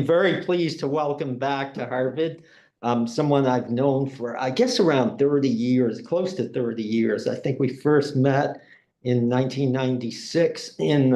Very pleased to welcome back to Harvard someone I've known for, I guess, around 30 years, close to 30 years. I think we first met in 1996 in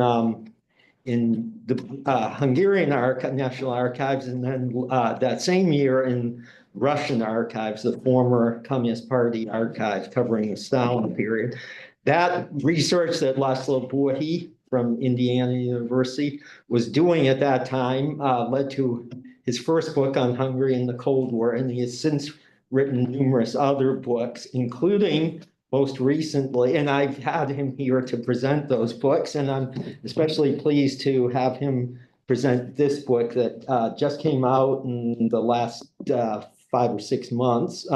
the Hungarian National Archives, and then that same year in Russian archives, the former Communist Party archive covering the Stalin period. That research that László Borhi from Indiana University was doing at that time led to his first book on Hungary in the Cold War, and he has since written numerous other books, including most recently, and I've had him here to present those books, and I'm especially pleased to have him present this book that just came out in the last 5 or 6 months,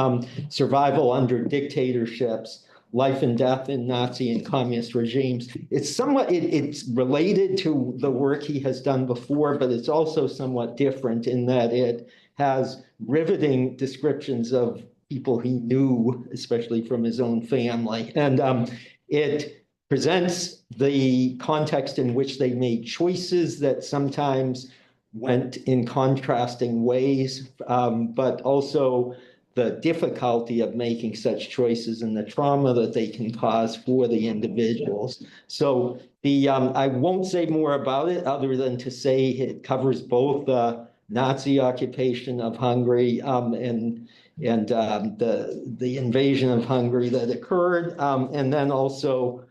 Survival Under Dictatorships, Life and Death in Nazi and Communist Regimes. It's related to the work he has done before, but it's also somewhat different in that it has riveting descriptions of people he knew, especially from his own family. And it presents the context in which they made choices that sometimes went in contrasting ways, but also the difficulty of making such choices and the trauma that they can cause for the individuals. So I won't say more about it other than to say it covers both the Nazi occupation of Hungary and the invasion of Hungary that occurred, and then also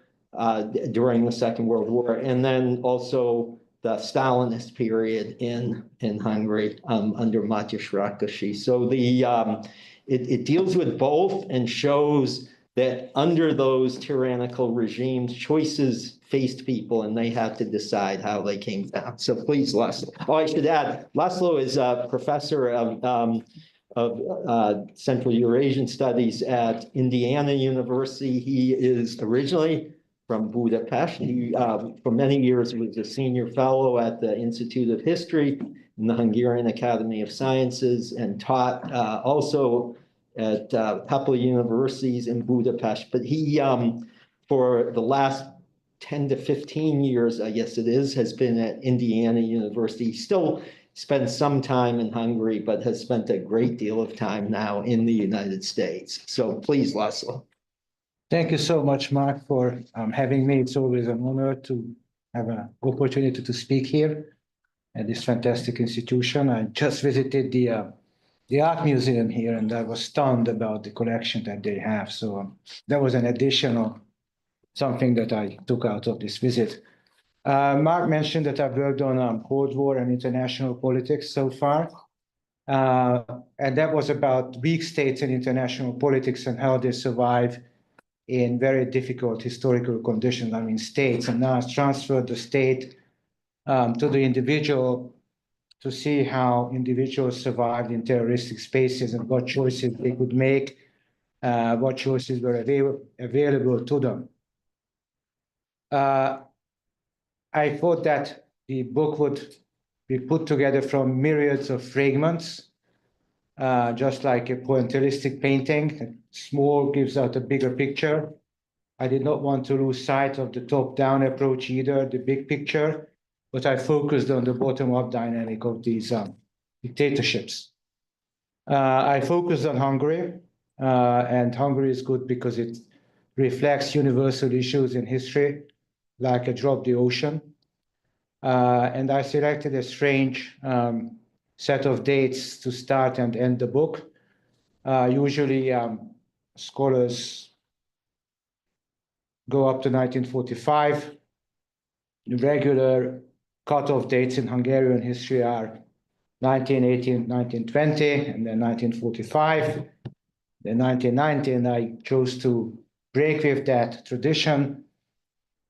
during the Second World War, and then also the Stalinist period in Hungary under Mátyás Rákosi. So it deals with both and shows that under those tyrannical regimes, choices faced people and they had to decide how they came down. So please, László. Oh, I should add, László is a professor of Central Eurasian Studies at Indiana University. He is originally from Budapest. He, for many years, was a senior fellow at the Institute of History in the Hungarian Academy of Sciences and taught also at a couple of universities in Budapest. But he, for the last 10 to 15 years, I guess it is, has been at Indiana University. He still spends some time in Hungary, but has spent a great deal of time now in the United States. So please, László. Thank you so much, Mark, for having me. It's always an honor to have an opportunity to speak here at this fantastic institution. I just visited the art museum here, and I was stunned about the collection that they have. So that was an additional something that I took out of this visit. Mark mentioned that I've worked on Cold War and international politics so far. And that was about weak states in international politics and how they survive in very difficult historical conditions. I mean, states, and now it's transferred the state to the individual to see how individuals survived in terroristic spaces and what choices they could make, what choices were available to them. I thought that the book would be put together from myriads of fragments, just like a pointillistic painting. Small gives out a bigger picture. I did not want to lose sight of the top-down approach either, the big picture, but I focused on the bottom-up dynamic of these dictatorships. I focused on Hungary, and Hungary is good because it reflects universal issues in history, like a drop the ocean. And I selected a strange set of dates to start and end the book. Usually scholars go up to 1945. The regular cutoff dates in Hungarian history are 1918, 1920, and then 1945, then 1990, and I chose to break with that tradition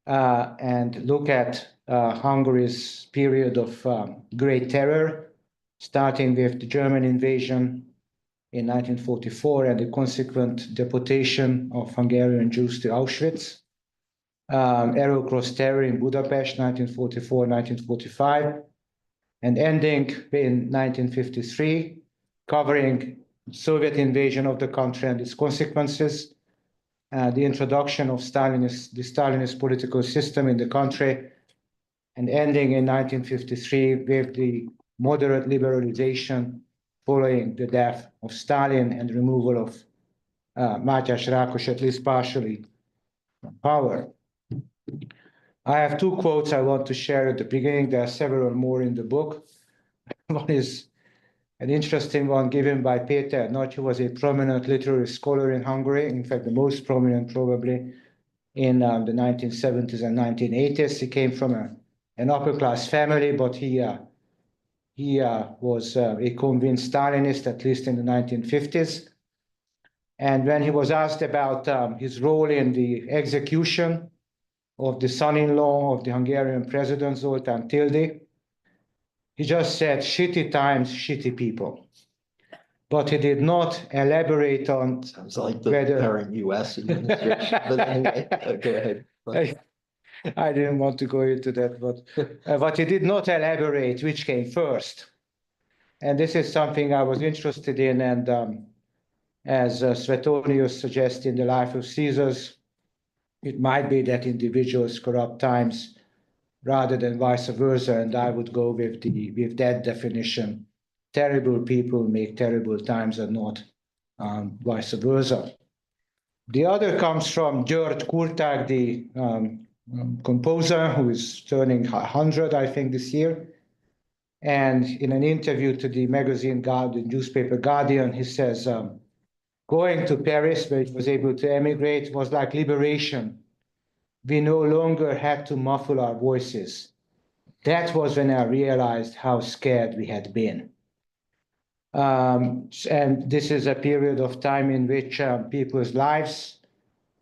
and look at Hungary's period of great terror, starting with the German invasion in 1944 and the consequent deportation of Hungarian Jews to Auschwitz, Arrow Cross terror in Budapest, 1944-1945, and ending in 1953, covering Soviet invasion of the country and its consequences, the introduction of the Stalinist political system in the country, and ending in 1953 with the moderate liberalization following the death of Stalin and removal of Mátyás Rákos, at least partially, from power. I have two quotes I want to share at the beginning. There are several more in the book. One is an interesting one given by Péter Nagy, who was a prominent literary scholar in Hungary, in fact, the most prominent probably in the 1970s and 1980s. He came from an upper-class family, but he was a convinced Stalinist, at least in the 1950s. And when he was asked about his role in the execution of the son-in-law of the Hungarian president, Zoltán Tildy, he just said, "Shitty times, shitty people." But he did not elaborate on Sounds like the whether current US administration, but anyway, go ahead. I didn't want to go into that, but he did not elaborate which came first. And this is something I was interested in, and as Suetonius suggests in The Life of Caesars, it might be that individuals corrupt times rather than vice versa, and I would go with that definition. Terrible people make terrible times and not vice versa. The other comes from György Kurtág, the composer, who is turning 100, I think, this year. And in an interview to the magazine Guardian, newspaper Guardian, he says, going to Paris, where he was able to emigrate, was like liberation. We no longer had to muffle our voices. That was when I realized how scared we had been. And this is a period of time in which people's lives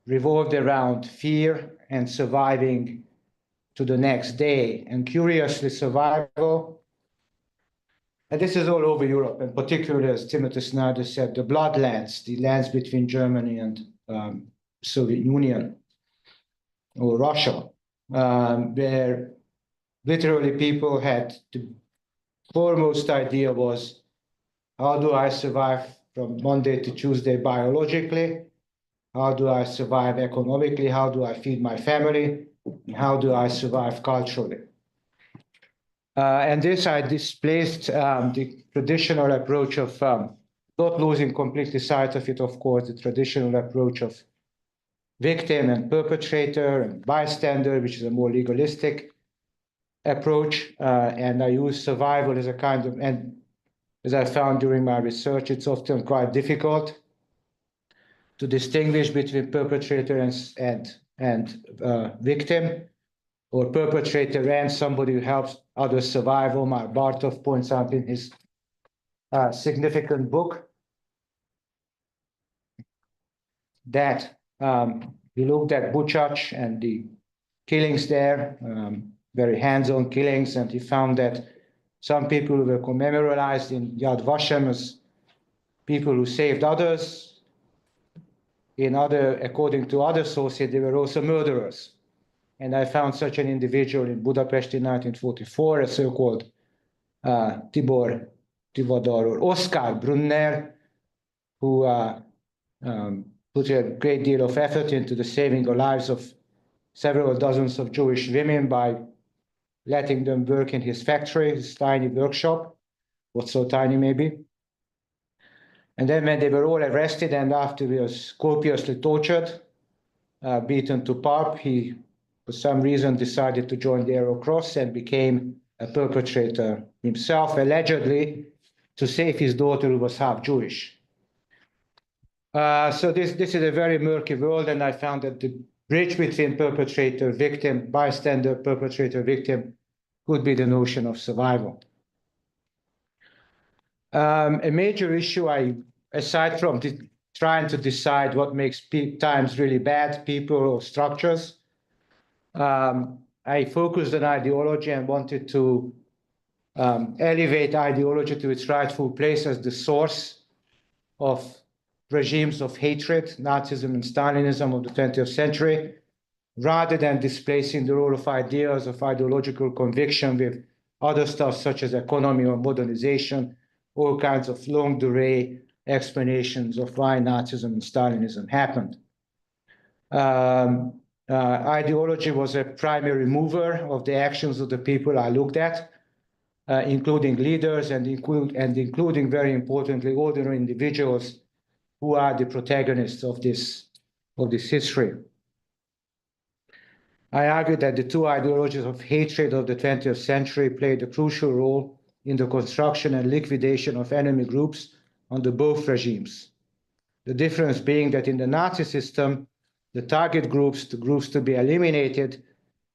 revolved around fear and surviving to the next day. And curiously, survival, and this is all over Europe, and particularly, as Timothy Snyder said, the bloodlands, the lands between Germany and Soviet Union or Russia, where literally people had the foremost idea was, how do I survive from Monday to Tuesday biologically? How do I survive economically? How do I feed my family? And how do I survive culturally? And this I displaced the traditional approach of, not losing completely sight of it, of course, the traditional approach of victim and perpetrator and bystander, which is a more legalistic approach. And I use survival as a kind of, and as I found during my research, it's often quite difficult to distinguish between perpetrator and victim, or perpetrator and somebody who helps others survive. Omar Bartov points out in his significant book that he looked at Buchach and the killings there, very hands-on killings, and he found that some people were commemorized in Yad Vashem as people who saved others. According to other sources, they were also murderers. And I found such an individual in Budapest in 1944, a so-called Tibor Tivadar or Oskar Brunner, who put a great deal of effort into the saving the lives of several dozens of Jewish women by letting them work in his factory, his tiny workshop, what's so tiny maybe. And then when they were all arrested and afterwards copiously tortured, beaten to pulp, he, for some reason, decided to join the Arrow Cross and became a perpetrator himself, allegedly to save his daughter who was half Jewish. So this is a very murky world, and I found that the bridge between perpetrator, victim, bystander, perpetrator, victim could be the notion of survival. A major issue, aside from trying to decide what makes times really bad, people or structures, I focused on ideology and wanted to elevate ideology to its rightful place as the source of regimes of hatred, Nazism and Stalinism of the 20th century, rather than displacing the role of ideas of ideological conviction with other stuff such as economy or modernization, all kinds of longue durée explanations of why Nazism and Stalinism happened. Ideology was a primary mover of the actions of the people I looked at. including leaders and including, very importantly, ordinary individuals who are the protagonists of this history. I argue that the two ideologies of hatred of the 20th century played a crucial role in the construction and liquidation of enemy groups under both regimes. The difference being that in the Nazi system, the target groups, the groups to be eliminated,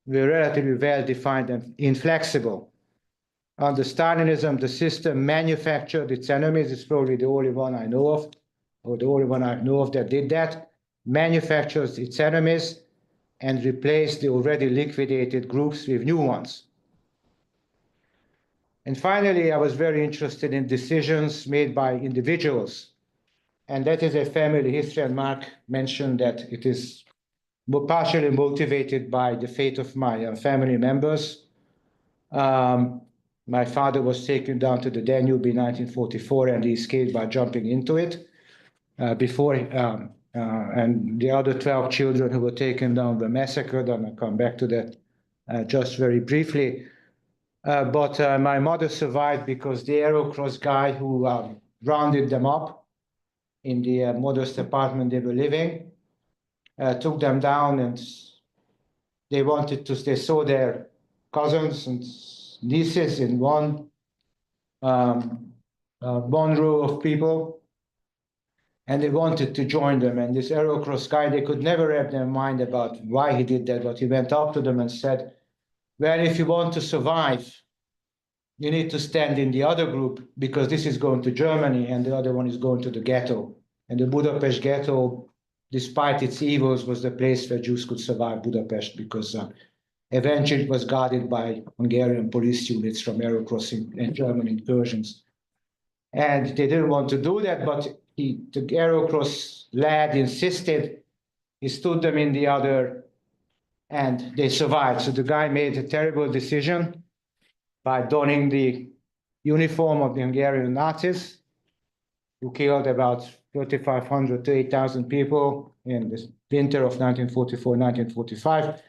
were relatively well defined and inflexible. Under Stalinism, the system manufactured its enemies. It's probably the only one I know of, or the only one I know of that did that, manufactures its enemies and replaced the already liquidated groups with new ones. And finally, I was very interested in decisions made by individuals. And that is a family history, and Mark mentioned that it is partially motivated by the fate of my family members. My father was taken down to the Danube in 1944, and he escaped by jumping into it. And the other 12 children who were taken down were massacred, and I'll come back to that just very briefly. But my mother survived because the Aerocross guy who rounded them up in the modest apartment they were living took them down, and they saw their cousins and nieces in one row of people, and they wanted to join them. And this Aerocross guy, they could never wrap their mind about why he did that, but he went up to them and said, well, if you want to survive, you need to stand in the other group, because this is going to Germany and the other one is going to the ghetto. And the Budapest ghetto, despite its evils, was the place where Jews could survive Budapest, because eventually it was guarded by Hungarian police units from Aerocross and German incursions. And they didn't want to do that, but the Aerocross lad insisted. He stood them in the other, and they survived. So the guy made a terrible decision by donning the uniform of the Hungarian Nazis, who killed about 3,500 to 8,000 people in the winter of 1944-1945.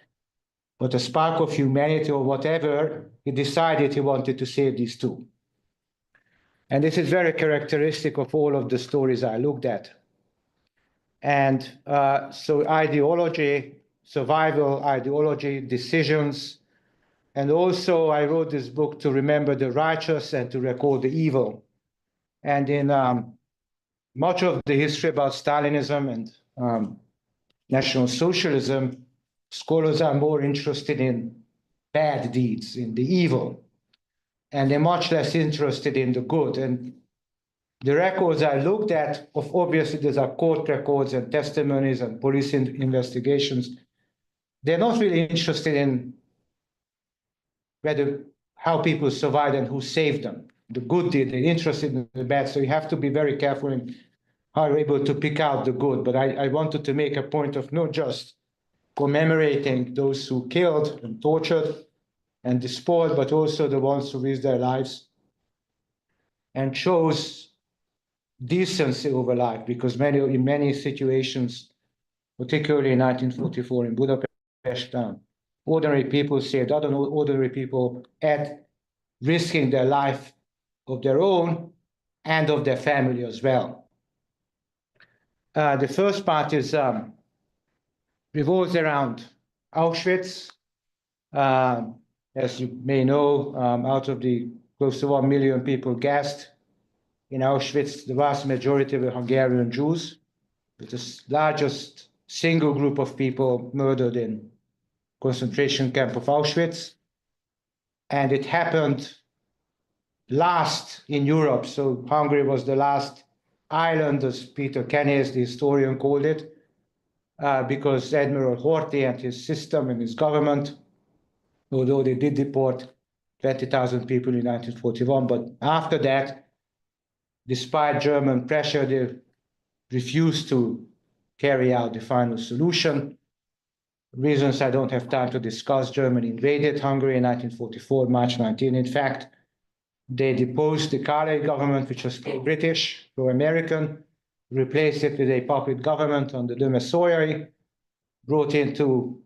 But a spark of humanity or whatever, he decided he wanted to save these two. And this is very characteristic of all of the stories I looked at. And so ideology, survival ideology, decisions, and also I wrote this book to remember the righteous and to record the evil. And in much of the history about Stalinism and National Socialism, scholars are more interested in bad deeds, in the evil, and they're much less interested in the good. And the records I looked at, obviously these are court records and testimonies and police investigations, they're not really interested in how people survived and who saved them. The good did, they're interested in the bad, so you have to be very careful in how you're able to pick out the good. But I wanted to make a point of not just commemorating those who killed and tortured and despoiled, but also the ones who risked their lives and chose decency over life, because in many situations, particularly in 1944 in Budapest, ordinary people saved other ordinary people at risking their life of their own and of their family as well. The first part is revolves around Auschwitz. As you may know, out of the close to 1 million people gassed in Auschwitz, the vast majority were Hungarian Jews. It's the largest single group of people murdered in concentration camp of Auschwitz. And it happened last in Europe. So Hungary was the last island, as Peter Kennis, the historian, called it, because Admiral Horthy and his system and his government, although they did deport 20,000 people in 1941, but after that, despite German pressure, they refused to carry out the final solution. Reasons I don't have time to discuss. Germany invaded Hungary in 1944, March 19. In fact, they deposed the Kálay government, which was pro-British, pro-American, replaced it with a puppet government under de Messurier, brought into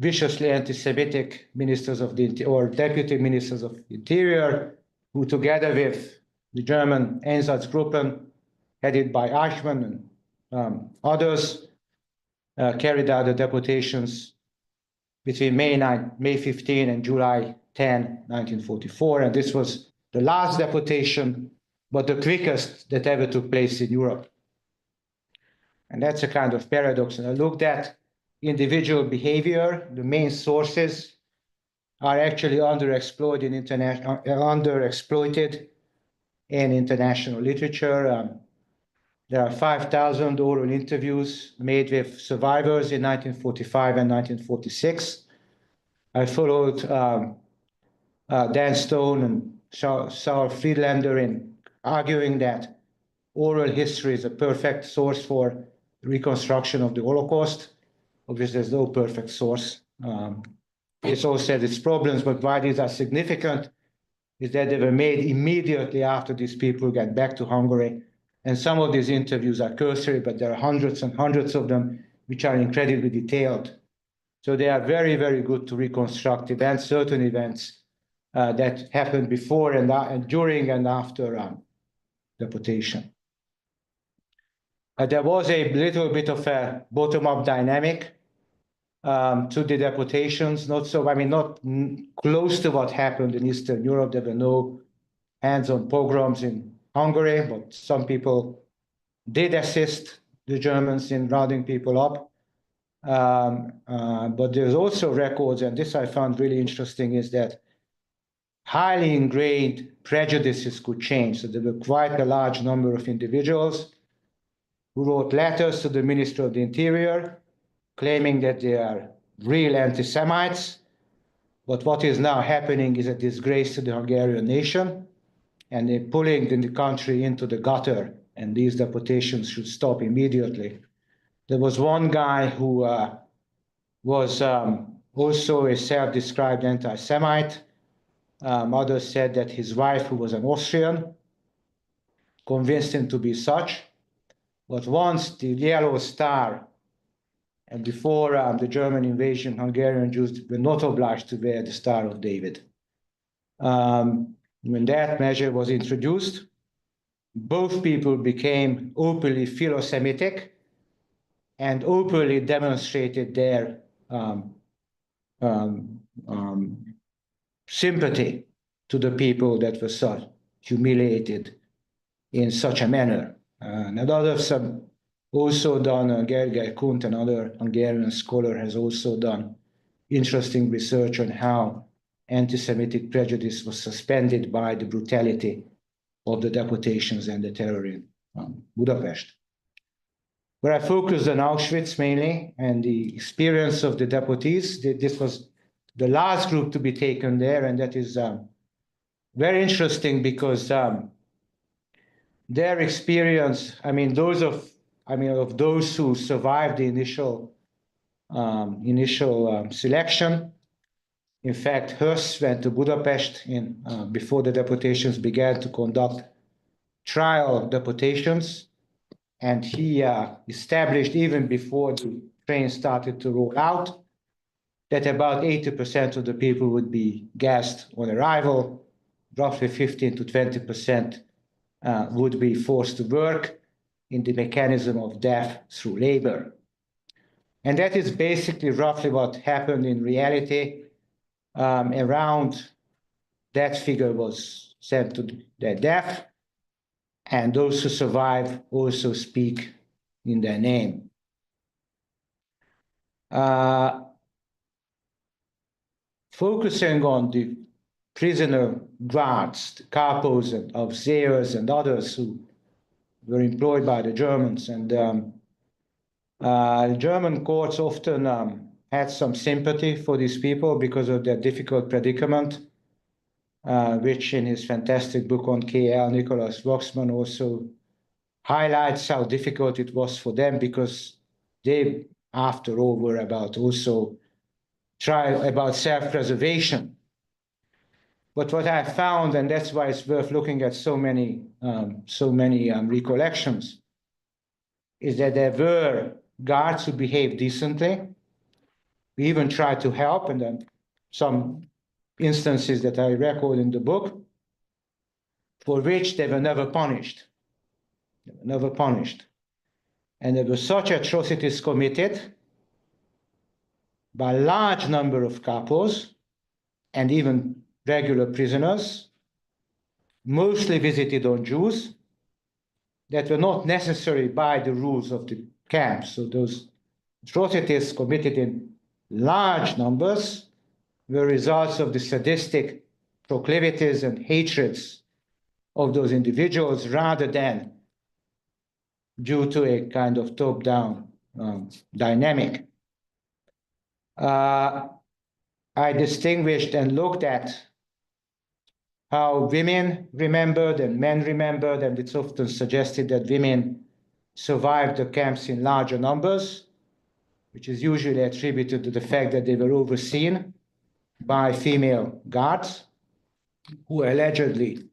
viciously anti-Semitic ministers of the or deputy ministers of the interior, who together with the German Einsatzgruppen, headed by Eichmann and others, carried out the deportations between May 15 and July 10, 1944. And this was the last deportation, but the quickest that ever took place in Europe. And that's a kind of paradox. And I looked at individual behavior. The main sources are actually underexploited in international literature. There are 5,000 oral interviews made with survivors in 1945 and 1946. I followed Dan Stone and Saul Friedlander in arguing that oral history is a perfect source for reconstruction of the Holocaust. Obviously, there's no perfect source. It's also had its problems, but why these are significant is that they were made immediately after these people got back to Hungary. And some of these interviews are cursory, but there are hundreds and hundreds of them, which are incredibly detailed. So they are very, very good to reconstruct events, certain events that happened before and during and after deportation. There was a little bit of a bottom-up dynamic to the deportations, not close to what happened in Eastern Europe. There were no hands-on pogroms in Hungary, but some people did assist the Germans in rounding people up. But there's also records, and this I found really interesting, is that highly ingrained prejudices could change. So there were quite a large number of individuals who wrote letters to the Minister of the Interior claiming that they are real anti-Semites. But what is now happening is a disgrace to the Hungarian nation, and they're pulling the country into the gutter, and these deportations should stop immediately. There was one guy who was also a self-described anti-Semite. Others said that his wife, who was an Austrian, convinced him to be such. But once the Yellow Star, and before the German invasion, Hungarian Jews were not obliged to wear the Star of David. When that measure was introduced, both people became openly philo-Semitic and openly demonstrated their sympathy to the people that were so humiliated in such a manner. And others have also done, Gergely Kundt, another Hungarian scholar, has also done interesting research on how anti-Semitic prejudice was suspended by the brutality of the deportations and the terror in Budapest. Where I focused on Auschwitz mainly and the experience of the deportees. This was the last group to be taken there, and that is very interesting because their experience, of those who survived the initial selection. In fact, Höss went to Budapest before the deportations began to conduct trial deportations. And he established, even before the train started to roll out, that about 80% of the people would be gassed on arrival, roughly 15 to 20% would be forced to work in the mechanism of death through labor. And that is basically roughly what happened in reality. Around that figure was sent to their death, and those who survive also speak in their name. Focusing on the prisoner guards, the capos and officers and others who were employed by the Germans. And German courts often had some sympathy for these people because of their difficult predicament, which in his fantastic book on KL, Nicholas Waxman also highlights how difficult it was for them, because they, after all, were about self-preservation. But what I found, and that's why it's worth looking at so many recollections, is that there were guards who behaved decently, We even tried to help, and then some instances that I record in the book, for which they were never punished. They were never punished. And there were such atrocities committed by a large number of couples and even regular prisoners, mostly visited on Jews, that were not necessary by the rules of the camp. So those atrocities committed in large numbers were results of the sadistic proclivities and hatreds of those individuals rather than due to a kind of top-down dynamic. I distinguished and looked at how women remembered and men remembered, and it's often suggested that women survived the camps in larger numbers, which is usually attributed to the fact that they were overseen by female guards who allegedly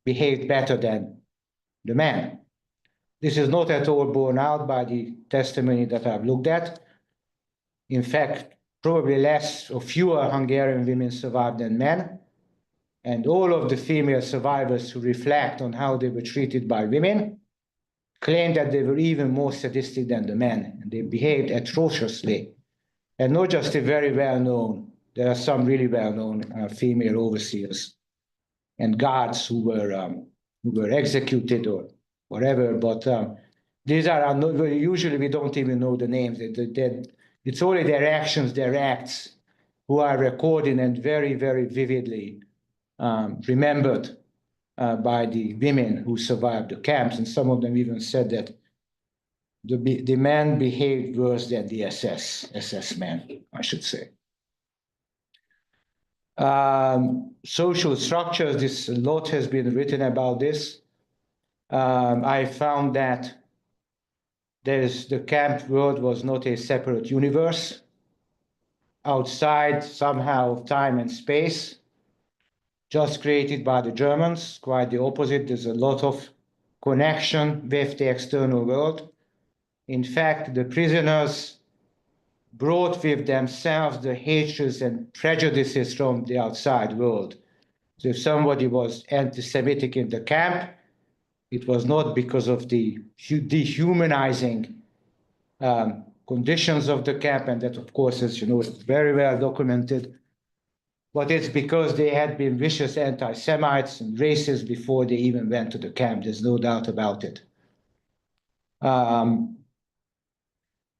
behaved better than the men. This is not at all borne out by the testimony that I've looked at. In fact, probably less or fewer Hungarian women survived than men. And all of the female survivors who reflect on how they were treated by women claim that they were even more sadistic than the men, and they behaved atrociously. And not just the very well-known, there are some really well-known female overseers and guards who were executed or whatever, but these are usually we don't even know the names. It's only their actions, their acts, who are recorded and very, very vividly remembered by the women who survived the camps, and some of them even said that the men behaved worse than the SS men, I should say. Social structures, a lot has been written about this. I found that the camp world was not a separate universe outside somehow of time and space, just created by the Germans. Quite the opposite. There's a lot of connection with the external world. In fact, the prisoners brought with themselves the hatreds and prejudices from the outside world. So if somebody was anti-Semitic in the camp, it was not because of the dehumanizing conditions of the camp, and that, of course, as you know, is very well documented, but it's because they had been vicious anti-Semites and racists before they even went to the camp. There's no doubt about it.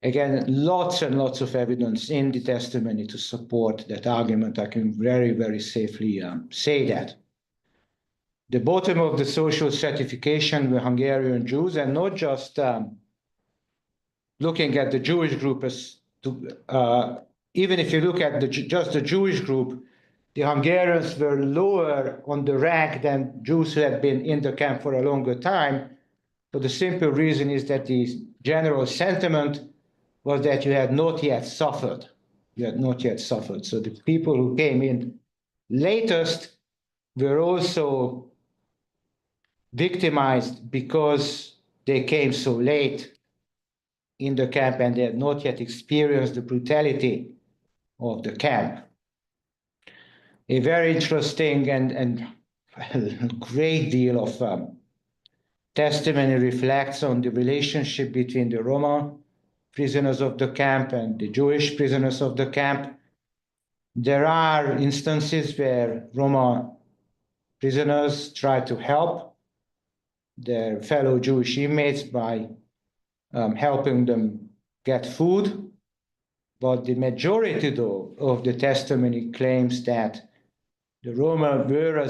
Again, lots and lots of evidence in the testimony to support that argument. I can very, very safely say that. The bottom of the social stratification were Hungarian Jews, and not just looking at the Jewish group as even if you look at just the Jewish group, the Hungarians were lower on the rank than Jews who had been in the camp for a longer time. For the simple reason is that the general sentiment was that you had not yet suffered. You had not yet suffered. So the people who came in latest were also victimized because they came so late in the camp and they had not yet experienced the brutality of the camp. A very interesting and a great deal of testimony reflects on the relationship between the Roma prisoners of the camp and the Jewish prisoners of the camp. There are instances where Roma prisoners try to help their fellow Jewish inmates by helping them get food, but the majority, though, of the testimony claims that the Roma were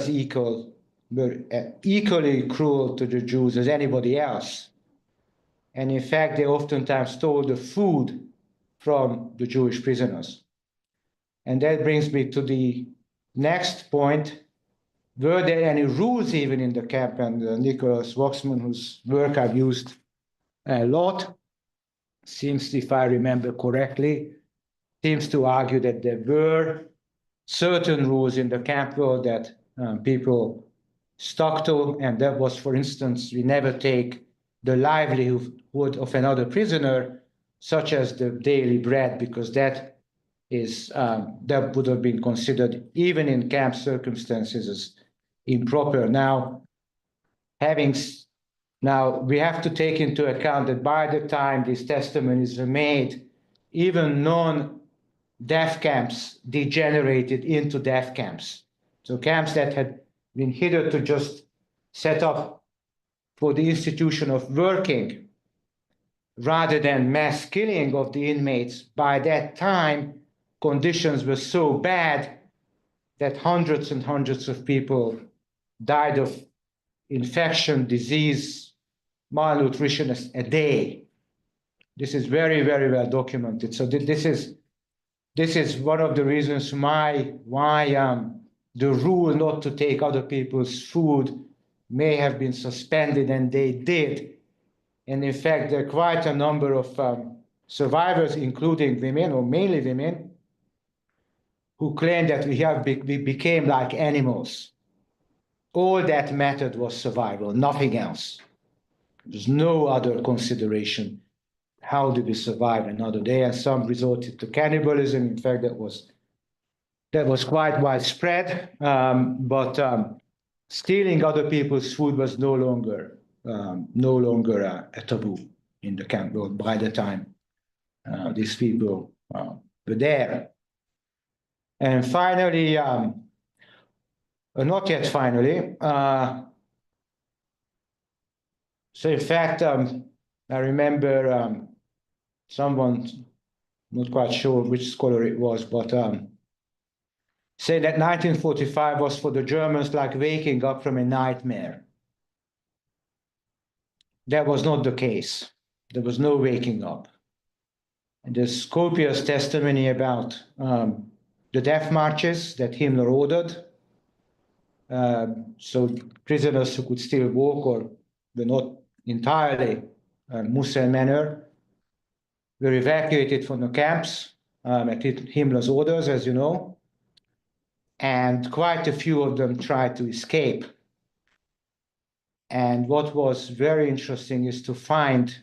equally cruel to the Jews as anybody else. And in fact, they oftentimes stole the food from the Jewish prisoners. And that brings me to the next point. Were there any rules even in the camp? And Nicholas Waxman, whose work I've used a lot, seems, if I remember correctly, seems to argue that there were certain rules in the camp world that people stuck to, and that was, for instance, we never take the livelihood of another prisoner, such as the daily bread, because that that would have been considered, even in camp circumstances, as improper. Now, we have to take into account that by the time these testimonies were made, even non-death camps degenerated into death camps. So camps that had been hitherto just set up for the institution of working rather than mass killing of the inmates, by that time, conditions were so bad that hundreds and hundreds of people died of infection, disease, malnutrition a day. This is very, very well documented. So this is one of the reasons why the rule not to take other people's food may have been suspended, and they did. And in fact, there are quite a number of survivors, including women, or mainly women, who claim that we became like animals. All that mattered was survival, nothing else. There's no other consideration. How did we survive another day? And some resorted to cannibalism. In fact, that was quite widespread. But stealing other people's food was no longer a taboo in the camp by the time these people were there. And finally, not yet finally, so in fact, I remember someone, not quite sure which scholar it was, but said that 1945 was for the Germans like waking up from a nightmare. That was not the case. There was no waking up. And there's copious testimony about the death marches that Himmler ordered. So prisoners who could still walk or were not entirely Mussel manner were evacuated from the camps at Himmler's orders, as you know. And quite a few of them tried to escape. And what was very interesting is to find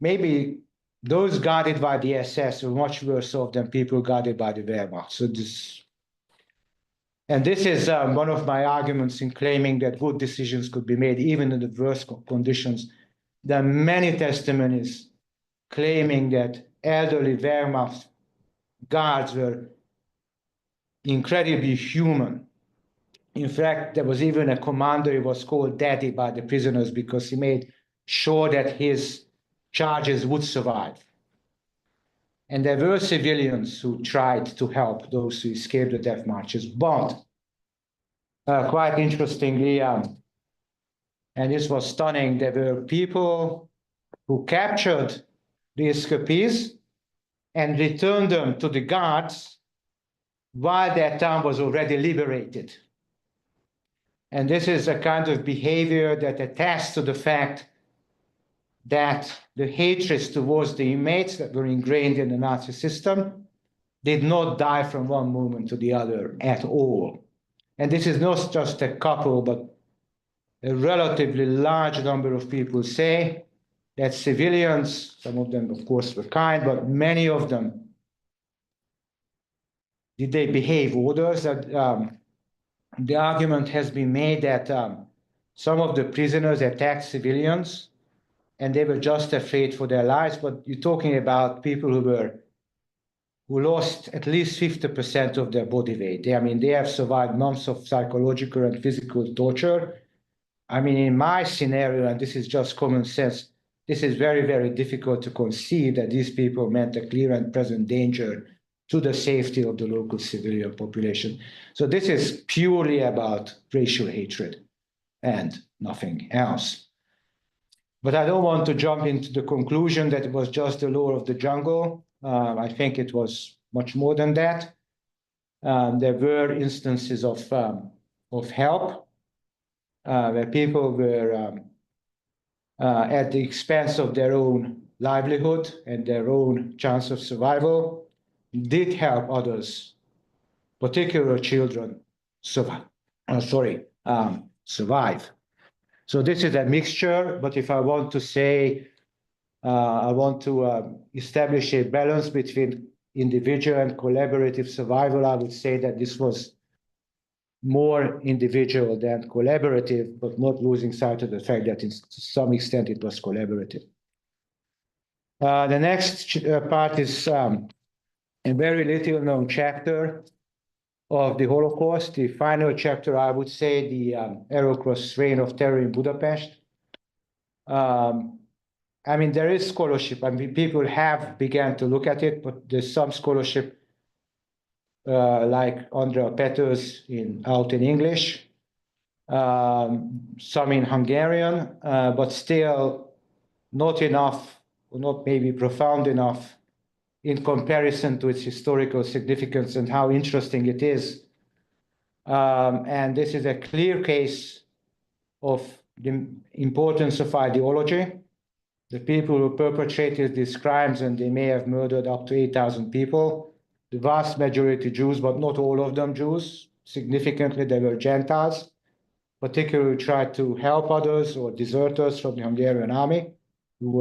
maybe those guarded by the SS were much worse off than people guarded by the Wehrmacht. So this is one of my arguments in claiming that good decisions could be made even in the worst conditions. There are many testimonies claiming that elderly Wehrmacht guards were incredibly human. In fact, there was even a commander who was called Daddy by the prisoners because he made sure that his charges would survive. And there were civilians who tried to help those who escaped the death marches. But quite interestingly, and this was stunning, there were people who captured the escapees and returned them to the guards while their town was already liberated. And this is a kind of behavior that attests to the fact that the hatred towards the inmates that were ingrained in the Nazi system did not die from one moment to the other at all. And this is not just a couple, but a relatively large number of people say that civilians, some of them, of course, were kind, but many of them, did they behave orders? The argument has been made that some of the prisoners attacked civilians and they were just afraid for their lives, but you're talking about people who lost at least 50% of their body weight. They have survived months of psychological and physical torture. In my scenario, and this is just common sense, this is very, very difficult to conceive that these people meant a clear and present danger to the safety of the local civilian population. So this is purely about racial hatred and nothing else. But I don't want to jump into the conclusion that it was just the law of the jungle. I think it was much more than that. There were instances of help where people were at the expense of their own livelihood and their own chance of survival, did help others, particularly children, survive. So this is a mixture, but if I want to say, I want to establish a balance between individual and collaborative survival, I would say that this was more individual than collaborative, but not losing sight of the fact that to some extent it was collaborative. The next part is a very little known chapter of the Holocaust. The final chapter, I would say, the Arrow Cross reign of terror in Budapest. I mean, there is scholarship. I mean, people have begun to look at it, but there's some scholarship like Andrea Peters out in English, some in Hungarian, but still not enough, or not maybe profound enough in comparison to its historical significance and how interesting it is. And this is a clear case of the importance of ideology. The people who perpetrated these crimes, and they may have murdered up to 8,000 people, the vast majority Jews, but not all of them Jews. Significantly, they were Gentiles, particularly tried to help others or deserters from the Hungarian army who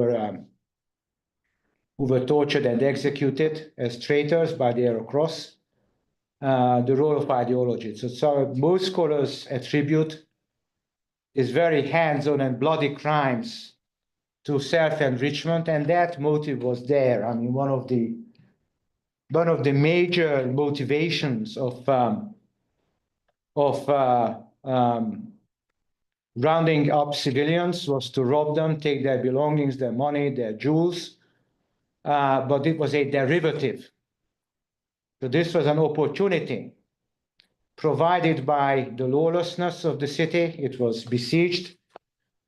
were tortured and executed as traitors by the Arrow Cross. The role of ideology. So most scholars attribute these very hands-on and bloody crimes to self-enrichment, and that motive was there. I mean, one of the major motivations of rounding up civilians was to rob them, take their belongings, their money, their jewels, but it was a derivative. So this was an opportunity provided by the lawlessness of the city. It was besieged.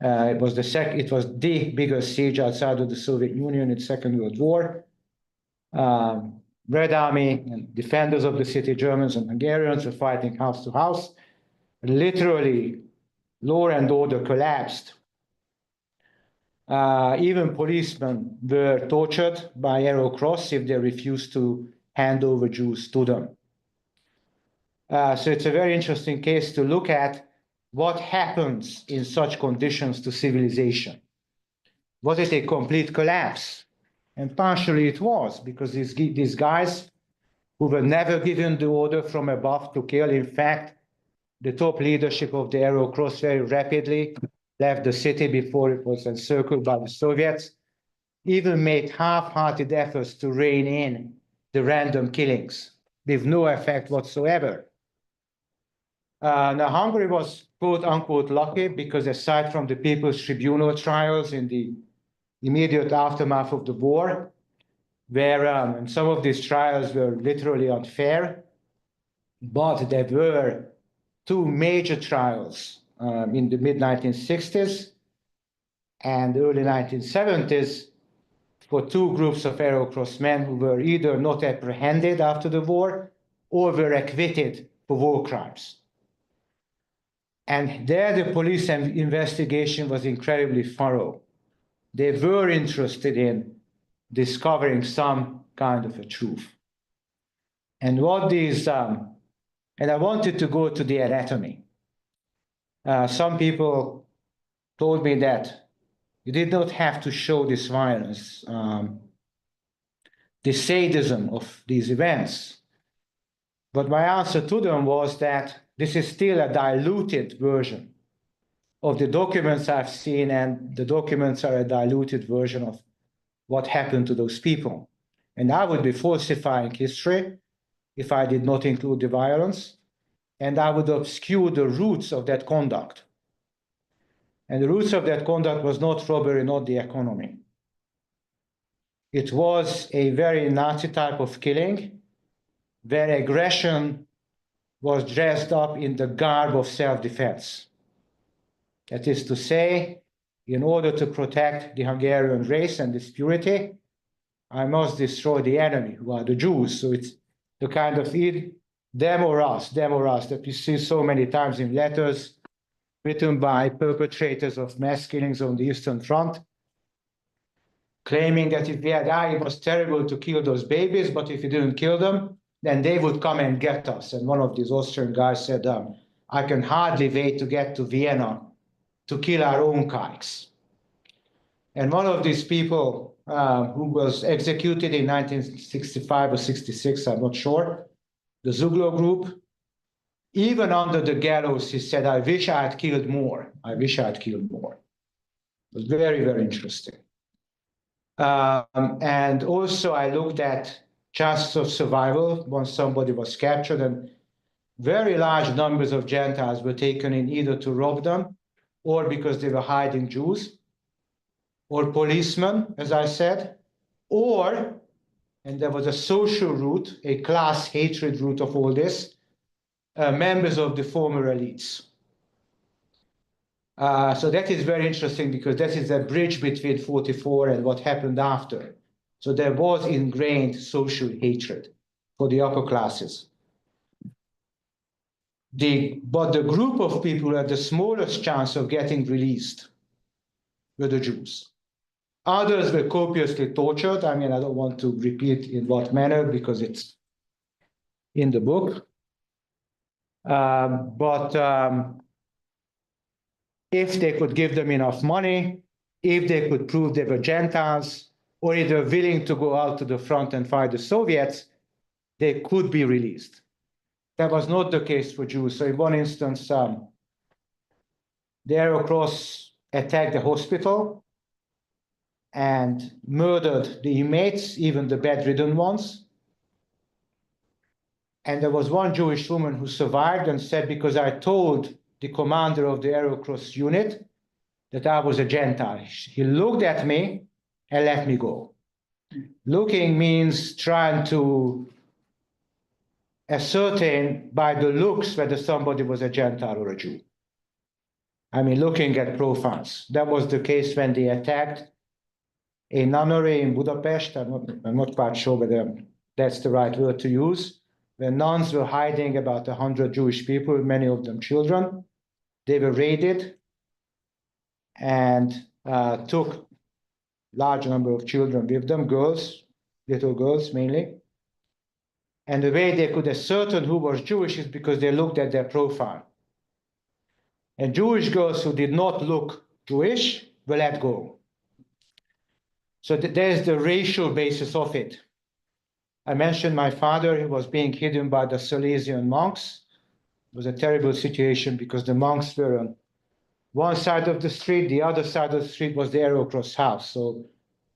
It was the biggest siege outside of the Soviet Union in the Second World War. Red Army and defenders of the city, Germans and Hungarians, were fighting house to house. Literally, law and order collapsed. Even policemen were tortured by Arrow Cross if they refused to hand over Jews to them. So it's a very interesting case to look at what happens in such conditions to civilization. Was it a complete collapse? And partially it was, because these guys who were never given the order from above to kill, in fact, the top leadership of the Arrow Cross very rapidly left the city before it was encircled by the Soviets, even made half-hearted efforts to rein in the random killings with no effect whatsoever. Now, Hungary was quote-unquote lucky because aside from the People's Tribunal trials in the immediate aftermath of the war, where and some of these trials were literally unfair, but there were two major trials in the mid-1960s and early 1970s for two groups of Arrow Cross men who were either not apprehended after the war or were acquitted for war crimes. And there the police investigation was incredibly thorough. They were interested in discovering some kind of a truth. And what these, and I wanted to go to the anatomy. Some people told me that you did not have to show this violence, the sadism of these events. But my answer to them was that this is still a diluted version of the documents I've seen, and the documents are a diluted version of what happened to those people. And I would be falsifying history if I did not include the violence, and I would obscure the roots of that conduct. And the roots of that conduct was not robbery, not the economy. It was a very Nazi type of killing, where aggression was dressed up in the garb of self-defense. That is to say, in order to protect the Hungarian race and its purity, I must destroy the enemy, who are the Jews. So it's the kind of them or us that we see so many times in letters written by perpetrators of mass killings on the Eastern Front, claiming that if we had died, it was terrible to kill those babies, but if we didn't kill them, then they would come and get us. And one of these Austrian guys said, I can hardly wait to get to Vienna to kill our own kikes. And one of these people who was executed in 1965 or 66, I'm not sure, the Zuglo group, even under the gallows, he said, I wish I had killed more. I wish I had killed more. It was very, very interesting. And also I looked at chances of survival once somebody was captured, and very large numbers of Gentiles were taken in either to rob them or because they were hiding Jews, or policemen, as I said, or, and there was a social route, a class hatred route of all this, members of the former elites. So that is very interesting because that is a bridge between 44 and what happened after. So there was ingrained social hatred for the upper classes. But the group of people who had the smallest chance of getting released were the Jews. Others were copiously tortured. I mean, I don't want to repeat in what manner because it's in the book. If they could give them enough money, if they could prove they were Gentiles, or if they were willing to go out to the front and fight the Soviets, they could be released. That was not the case for Jews. So in one instance, the Arrow Cross attacked the hospital and murdered the inmates, even the bedridden ones. And there was one Jewish woman who survived and said, because I told the commander of the Arrow Cross unit that I was a Gentile. He looked at me and let me go. Looking means trying to ascertain by the looks whether somebody was a Gentile or a Jew. I mean, looking at profiles. That was the case when they attacked a nunnery in Budapest. I'm not quite sure whether that's the right word to use. Where nuns were hiding about 100 Jewish people, many of them children. They were raided and took large number of children with them, girls, little girls mainly. And the way they could ascertain who was Jewish is because they looked at their profile. And Jewish girls who did not look Jewish were let go. So there's the racial basis of it. I mentioned my father, he was being hidden by the Salesian monks. It was a terrible situation because the monks were on one side of the street, the other side of the street was the Arrow Cross house. So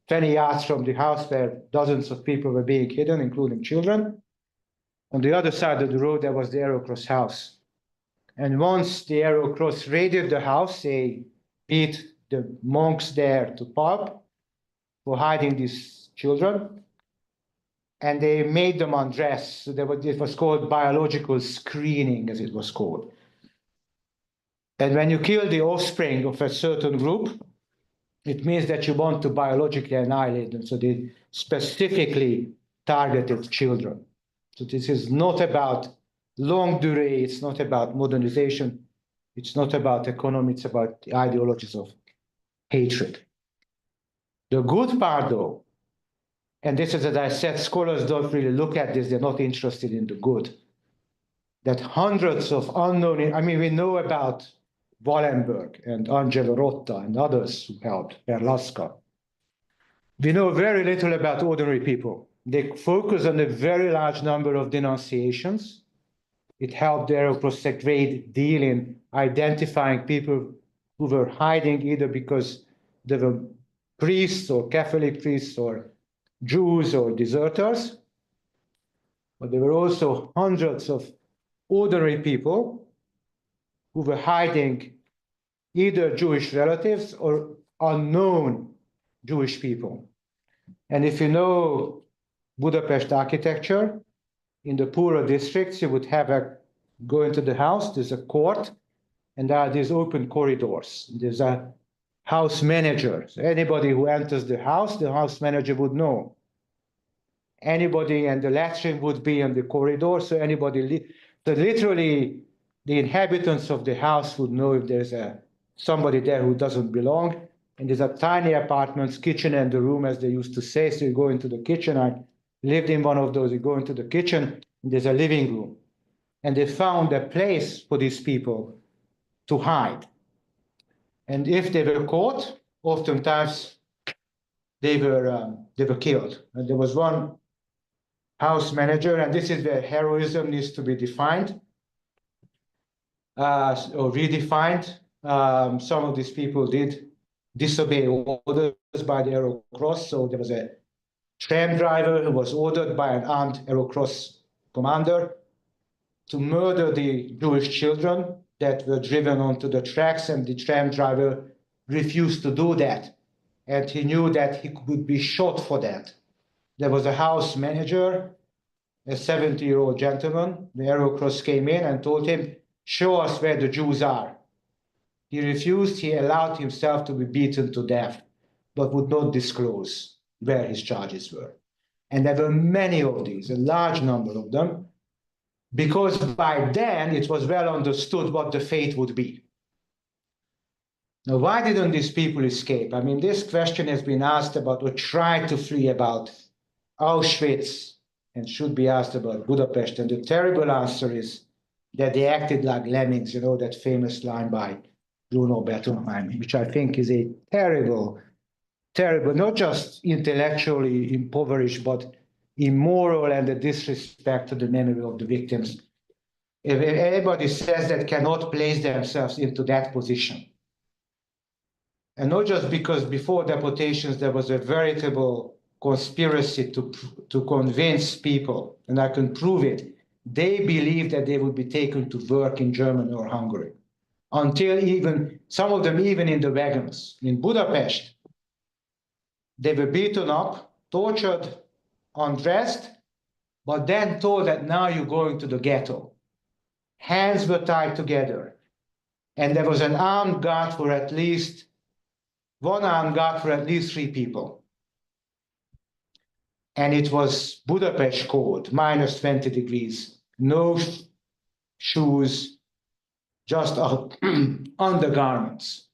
20 yards from the house where dozens of people were being hidden, including children. On the other side of the road, there was the Arrow Cross house. And once the Arrow Cross raided the house, they beat the monks there to pulp for hiding these children. And they made them undress. So it was called biological screening, as it was called. And when you kill the offspring of a certain group, it means that you want to biologically annihilate them. So they specifically targeted children. So this is not about longue durée, it's not about modernization, it's not about economy, it's about the ideologies of hatred. The good part, though, and this is, as I said, scholars don't really look at this, they're not interested in the good, that hundreds of unknown, I mean, we know about Wallenberg and Angelo Rotta and others who helped, Berlasca. We know very little about ordinary people. They focus on a very large number of denunciations. It helped the Arrow Cross a great deal in identifying people who were hiding either because they were priests or Catholic priests or Jews or deserters. But there were also hundreds of ordinary people who were hiding either Jewish relatives or unknown Jewish people. And if you know Budapest architecture, in the poorer districts, you would have go into the house, there's a court, and there are these open corridors. There's a house manager. So anybody who enters the house manager would know. Anybody, and the latrine would be on the corridor, so so literally the inhabitants of the house would know if there's somebody there who doesn't belong. And there's a tiny apartments, kitchen and the room, as they used to say. So you go into the kitchen. I lived in one of those. You go into the kitchen, and there's a living room. And they found a place for these people to hide. And if they were caught, oftentimes they were killed. And there was one house manager, and this is where heroism needs to be defined or redefined. Some of these people did disobey orders by the Arrow Cross. So there was a tram driver who was ordered by an armed Arrow Cross commander to murder the Jewish children that were driven onto the tracks, and the tram driver refused to do that. And he knew that he would be shot for that. There was a house manager, a 70-year-old gentleman. The Arrow Cross came in and told him, "Show us where the Jews are." He refused. He allowed himself to be beaten to death, but would not disclose where his charges were. And there were many of these, a large number of them, because by then it was well understood what the fate would be. Now, why didn't these people escape? I mean, this question has been asked about, or tried to flee about Auschwitz, and should be asked about Budapest. And the terrible answer is that they acted like lemmings, you know, that famous line by Bruno Bettelheim, which I think is a terrible, not just intellectually impoverished, but immoral and a disrespect to the memory of the victims. If anybody says that, cannot place themselves into that position. And not just because before deportations there was a veritable conspiracy to convince people, and I can prove it, they believed that they would be taken to work in Germany or Hungary, until even, some of them even in the wagons. In Budapest, they were beaten up, tortured, undressed, but then told that now you're going to the ghetto. Hands were tied together, and there was an armed guard for at least, one armed guard for at least 3 people. And it was Budapest cold, minus 20 degrees, no shoes, just undergarments.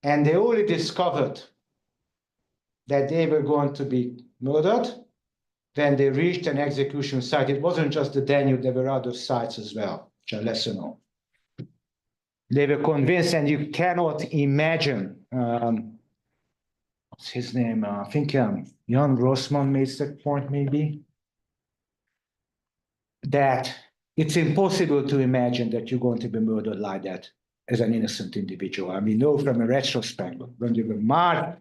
And they only discovered that they were going to be murdered when they reached an execution site. It wasn't just the Danube, there were other sites as well, which are lesser known. They were convinced, and you cannot imagine, what's his name? I think Jan Grossman makes that point maybe, that it's impossible to imagine that you're going to be murdered like that as an innocent individual. I mean, no, from a retrospect, but when they were marched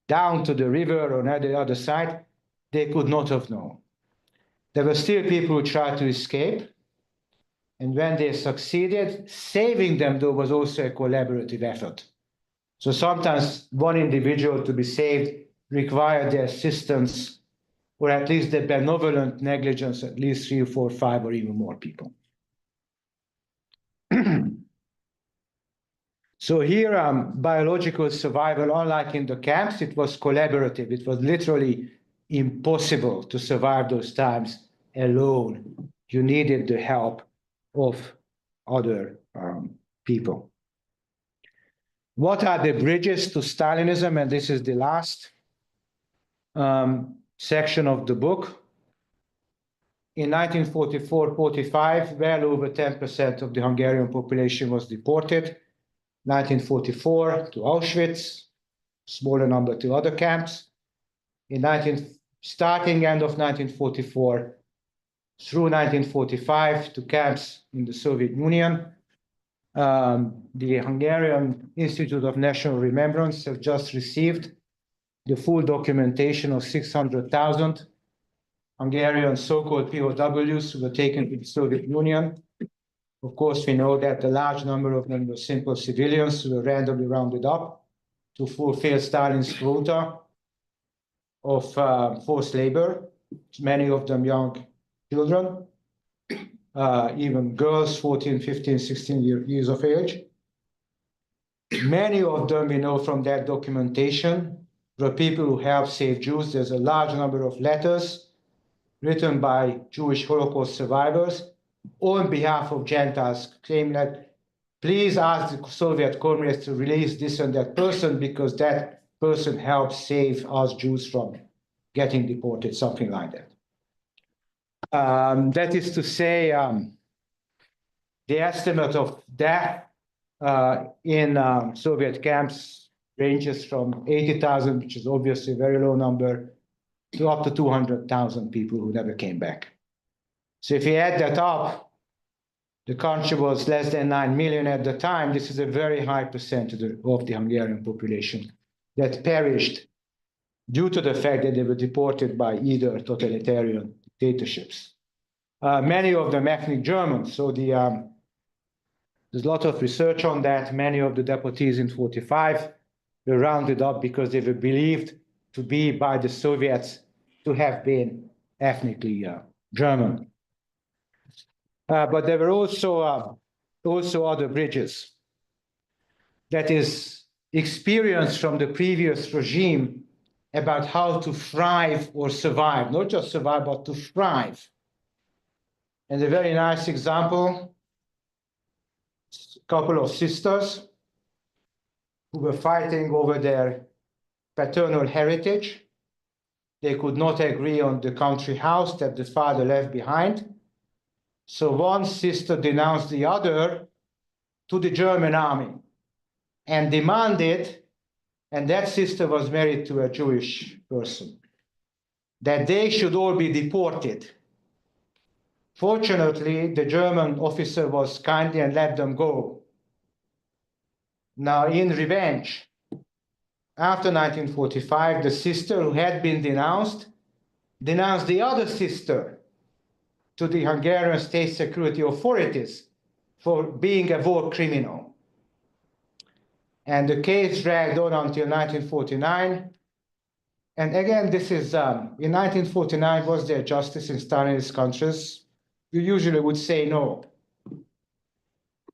down to the river or on the other side, they could not have known. There were still people who tried to escape, and when they succeeded, saving them, though, was also a collaborative effort. So sometimes one individual to be saved required the assistance, or at least the benevolent negligence, at least 3 or 4 or 5 or even more people. So here, biological survival, unlike in the camps, it was collaborative. It was literally impossible to survive those times alone. You needed the help of other people. What are the bridges to Stalinism? And this is the last section of the book. In 1944-45, well over 10% of the Hungarian population was deported. 1944 to Auschwitz, smaller number to other camps. Starting end of 1944 through 1945 to camps in the Soviet Union. The Hungarian Institute of National Remembrance have just received the full documentation of 600,000 Hungarian so-called POWs who were taken to the Soviet Union. Of course, we know that a large number of them were simple civilians who were randomly rounded up to fulfill Stalin's quota of forced labor, many of them young children, even girls, 14, 15, 16 years of age. Many of them, we know from that documentation, were people who helped save Jews. There's a large number of letters written by Jewish Holocaust survivors on behalf of Gentiles, claiming that please ask the Soviet communists to release this and that person because that person helped save us Jews from getting deported, something like that. That is to say, the estimate of death in Soviet camps ranges from 80,000, which is obviously a very low number, to up to 200,000 people who never came back. So if you add that up, the country was less than 9 million at the time. This is a very high percentage of the Hungarian population that perished due to the fact that they were deported by either totalitarian dictatorships. Many of them ethnic Germans, so there's a lot of research on that. Many of the deportees in 45 were rounded up because they were believed to be by the Soviets to have been ethnically German. But there were also other bridges. That is, experience from the previous regime about how to thrive or survive, not just survive, but to thrive. And a very nice example, a couple of sisters who were fighting over their paternal heritage. They could not agree on the country house that the father left behind. So one sister denounced the other to the German army and demanded, and that sister was married to a Jewish person, that they should all be deported. Fortunately, the German officer was kind and let them go. Now, in revenge, after 1945, the sister who had been denounced the other sister to the Hungarian state security authorities for being a war criminal. And the case dragged on until 1949. And again, this is, in 1949, was there justice in Stalinist countries? You usually would say no.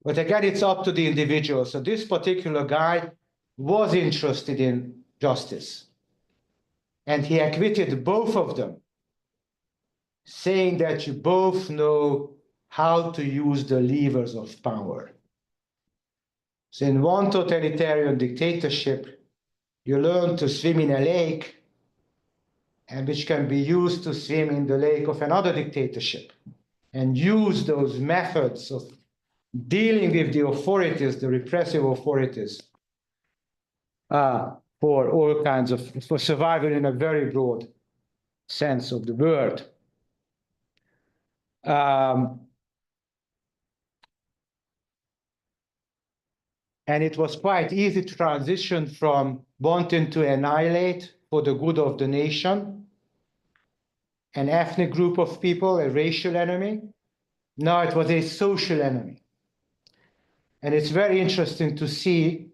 But again, it's up to the individual. So this particular guy was interested in justice. And he acquitted both of them, saying that you both know how to use the levers of power. So in one totalitarian dictatorship, you learn to swim in a lake, and which can be used to swim in the lake of another dictatorship, and use those methods of dealing with the authorities, the repressive authorities, for all kinds of, for survival in a very broad sense of the word. And it was quite easy to transition from wanting to annihilate for the good of the nation an ethnic group of people, a racial enemy. Now it was a social enemy. And it's very interesting to see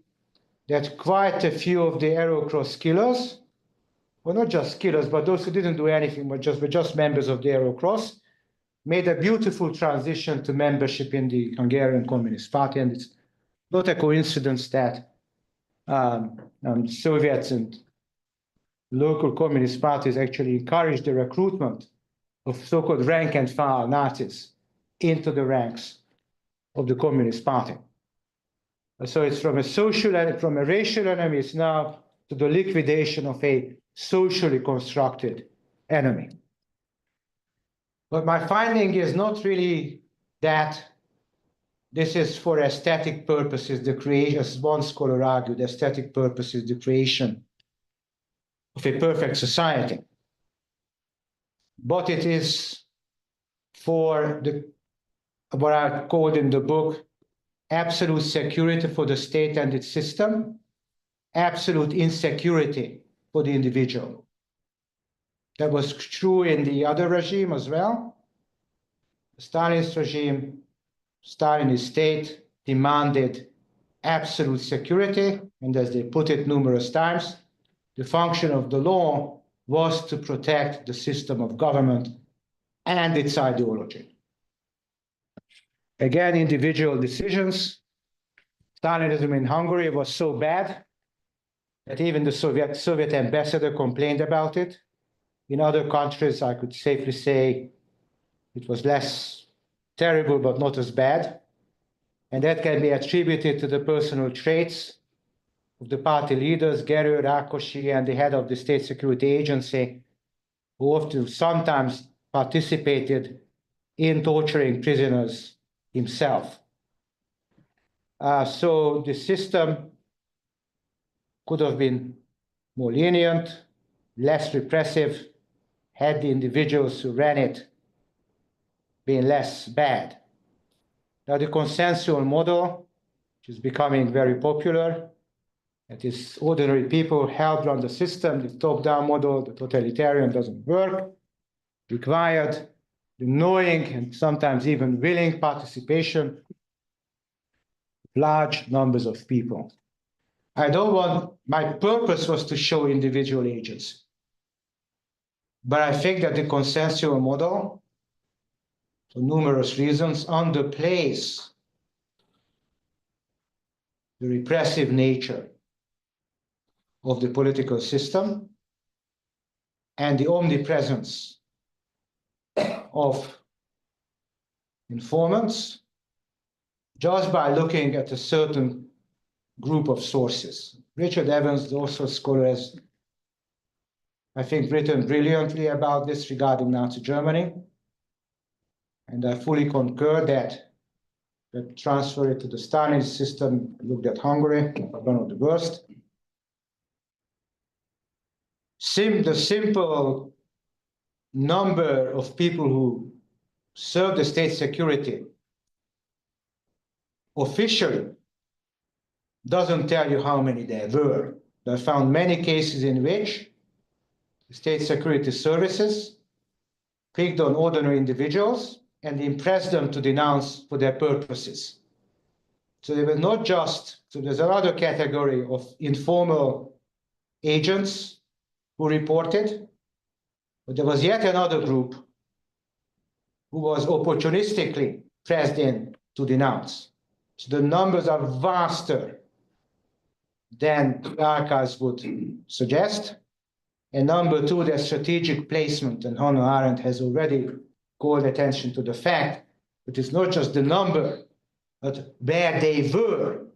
that quite a few of the Arrow Cross killers, well, not just killers, but those who didn't do anything, but were just members of the Arrow Cross, made a beautiful transition to membership in the Hungarian Communist Party. And it's not a coincidence that Soviets and local communist parties actually encouraged the recruitment of so-called rank and file Nazis into the ranks of the Communist Party. So it's from a racial enemy, it's now to the liquidation of a socially constructed enemy. But my finding is not really that this is for aesthetic purposes, the creation, as one scholar argued, aesthetic purposes, the creation of a perfect society. But it is for what I called in the book, absolute security for the state and its system, absolute insecurity for the individual. That was true in the other regime as well. The Stalinist regime, Stalinist state demanded absolute security, and as they put it numerous times, the function of the law was to protect the system of government and its ideology. Again, individual decisions. Stalinism in Hungary was so bad that even the Soviet ambassador complained about it. In other countries, I could safely say it was less terrible, but not as bad. And that can be attributed to the personal traits of the party leaders, Gerő, Rákosi, and the head of the State Security Agency, who sometimes participated in torturing prisoners himself. So the system could have been more lenient, less repressive, had the individuals who ran it been less bad. Now, the consensual model, which is becoming very popular, that is ordinary people help run the system, the top-down model, the totalitarian doesn't work, required the knowing and sometimes even willing participation of large numbers of people. My purpose was to show individual agency. But I think that the consensual model, for numerous reasons, underplays the repressive nature of the political system and the omnipresence of informants just by looking at a certain group of sources. Richard Evans, also a scholar, has, I think, written brilliantly about this regarding Nazi Germany. And I fully concur that transfer it to the Stalinist system, looked at Hungary, one of the worst. The simple number of people who served the state security officially doesn't tell you how many there were. I found many cases in which the state security services picked on ordinary individuals and impressed them to denounce for their purposes. So they were not just, so there's another category of informal agents who reported, but there was yet another group who was opportunistically pressed in to denounce. So the numbers are vaster than the archives would suggest. And number two, their strategic placement, and Hannah Arendt has already called attention to the fact that it's not just the number, but where they were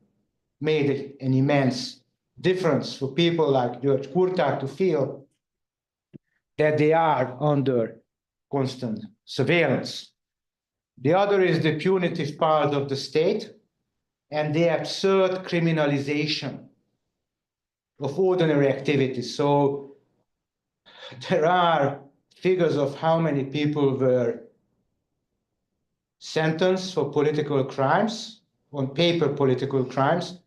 made an immense difference for people like George Kurták to feel that they are under constant surveillance. The other is the punitive part of the state and the absurd criminalization of ordinary activities. So there are figures of how many people were sentenced for political crimes, on paper political crimes,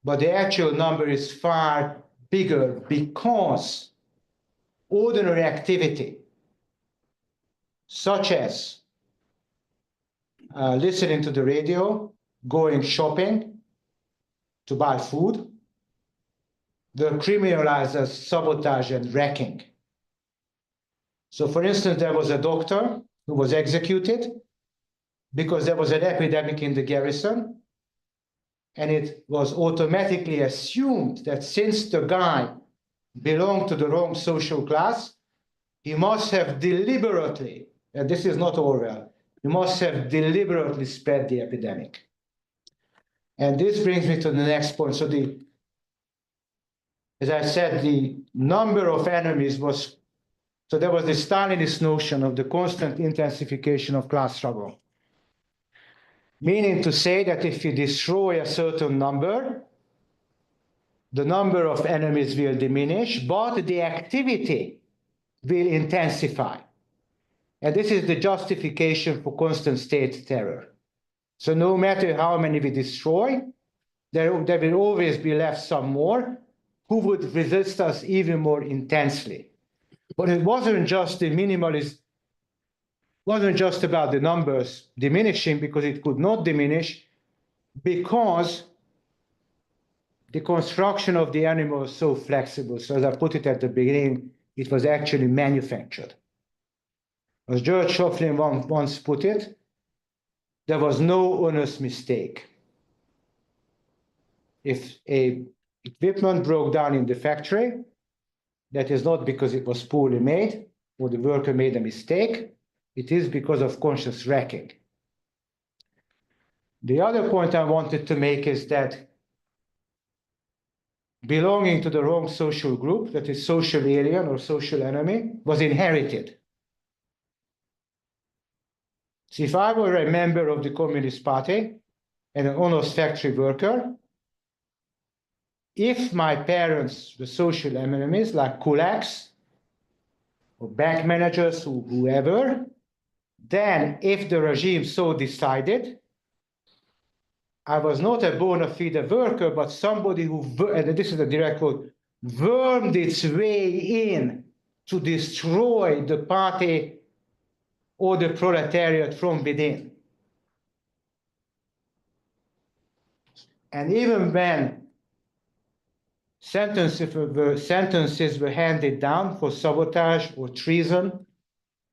but the actual number is far bigger because ordinary activity, such as listening to the radio, going shopping to buy food, were criminalized as sabotage and wrecking. So, for instance, there was a doctor who was executed because there was an epidemic in the garrison, and it was automatically assumed that since the guy belonged to the wrong social class, he must have deliberately, and this is not Orwell, he must have deliberately spread the epidemic. And this brings me to the next point. So as I said, the number of enemies was, so there was the Stalinist notion of the constant intensification of class struggle. Meaning to say that if you destroy a certain number, the number of enemies will diminish, but the activity will intensify. And this is the justification for constant state terror. So no matter how many we destroy, there will always be left some more who would resist us even more intensely. But it wasn't just the minimalist, wasn't just about the numbers diminishing, because it could not diminish, because the construction of the animal is so flexible. So as I put it at the beginning, it was actually manufactured. As George Shoflin once put it, there was no honest mistake. If a equipment broke down in the factory, that is not because it was poorly made or the worker made a mistake. It is because of conscious wrecking. The other point I wanted to make is that belonging to the wrong social group, that is social alien or social enemy, was inherited. So if I were a member of the Communist Party and an honest factory worker, if my parents were social enemies, like kulaks or bank managers or whoever, then if the regime so decided, I was not a bona fide worker, but somebody who, and this is a direct quote, wormed its way in to destroy the party or the proletariat from within. And even when sentences were handed down for sabotage or treason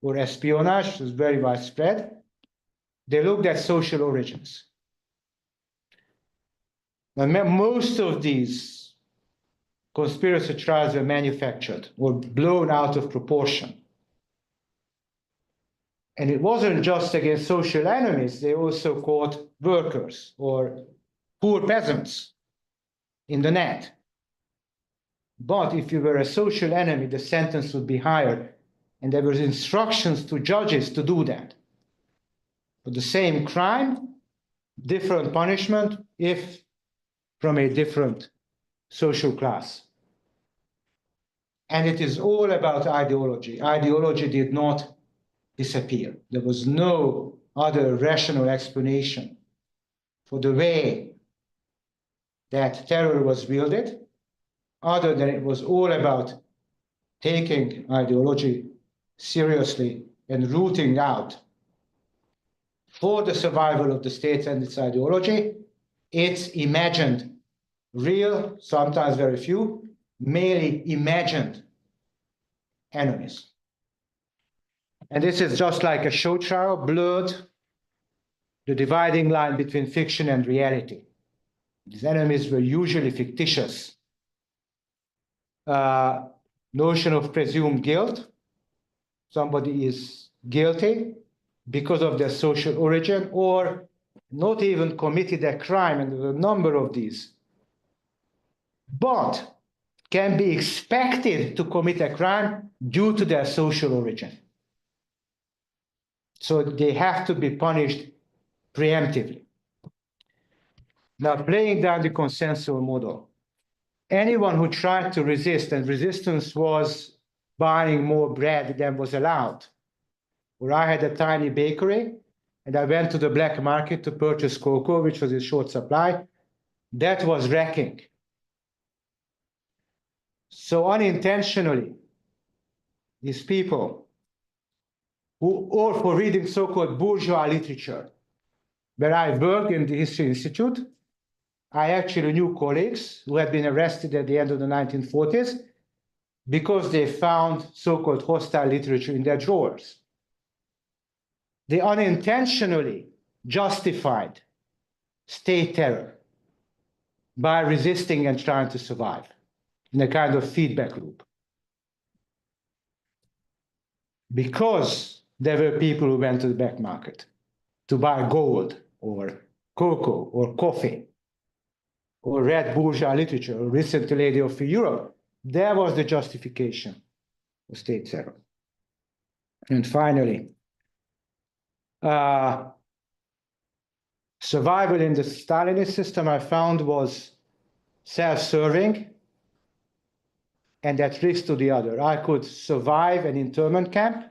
or espionage, which was very widespread, they looked at social origins. Now, most of these conspiracy trials were manufactured or blown out of proportion. And it wasn't just against social enemies, they also caught workers or poor peasants in the net. But if you were a social enemy, the sentence would be higher. And there were instructions to judges to do that. For the same crime, different punishment if from a different social class. And it is all about ideology. Ideology did not disappear. There was no other rational explanation for the way that terror was wielded, other than it was all about taking ideology seriously and rooting out, for the survival of the state and its ideology, its imagined, real, sometimes very few, merely imagined enemies. And this is just like a show trial, blurred the dividing line between fiction and reality. These enemies were usually fictitious. Notion of presumed guilt. Somebody is guilty because of their social origin or not even committed a crime, and there's a number of these, but can be expected to commit a crime due to their social origin. So they have to be punished preemptively. Now, playing down the consensual model, anyone who tried to resist, and resistance was buying more bread than was allowed. Or I had a tiny bakery, and I went to the black market to purchase cocoa, which was in short supply. That was wrecking. So unintentionally, these people who, or for reading so-called bourgeois literature, where I worked in the History Institute, I actually knew colleagues who had been arrested at the end of the 1940s because they found so-called hostile literature in their drawers. They unintentionally justified state terror by resisting and trying to survive in a kind of feedback loop. Because there were people who went to the black market to buy gold or cocoa or coffee or read bourgeois literature or listened to Lady of Europe, there was the justification of state terror. And finally, survival in the Stalinist system, I found, was self-serving and at risk to the other. I could survive an internment camp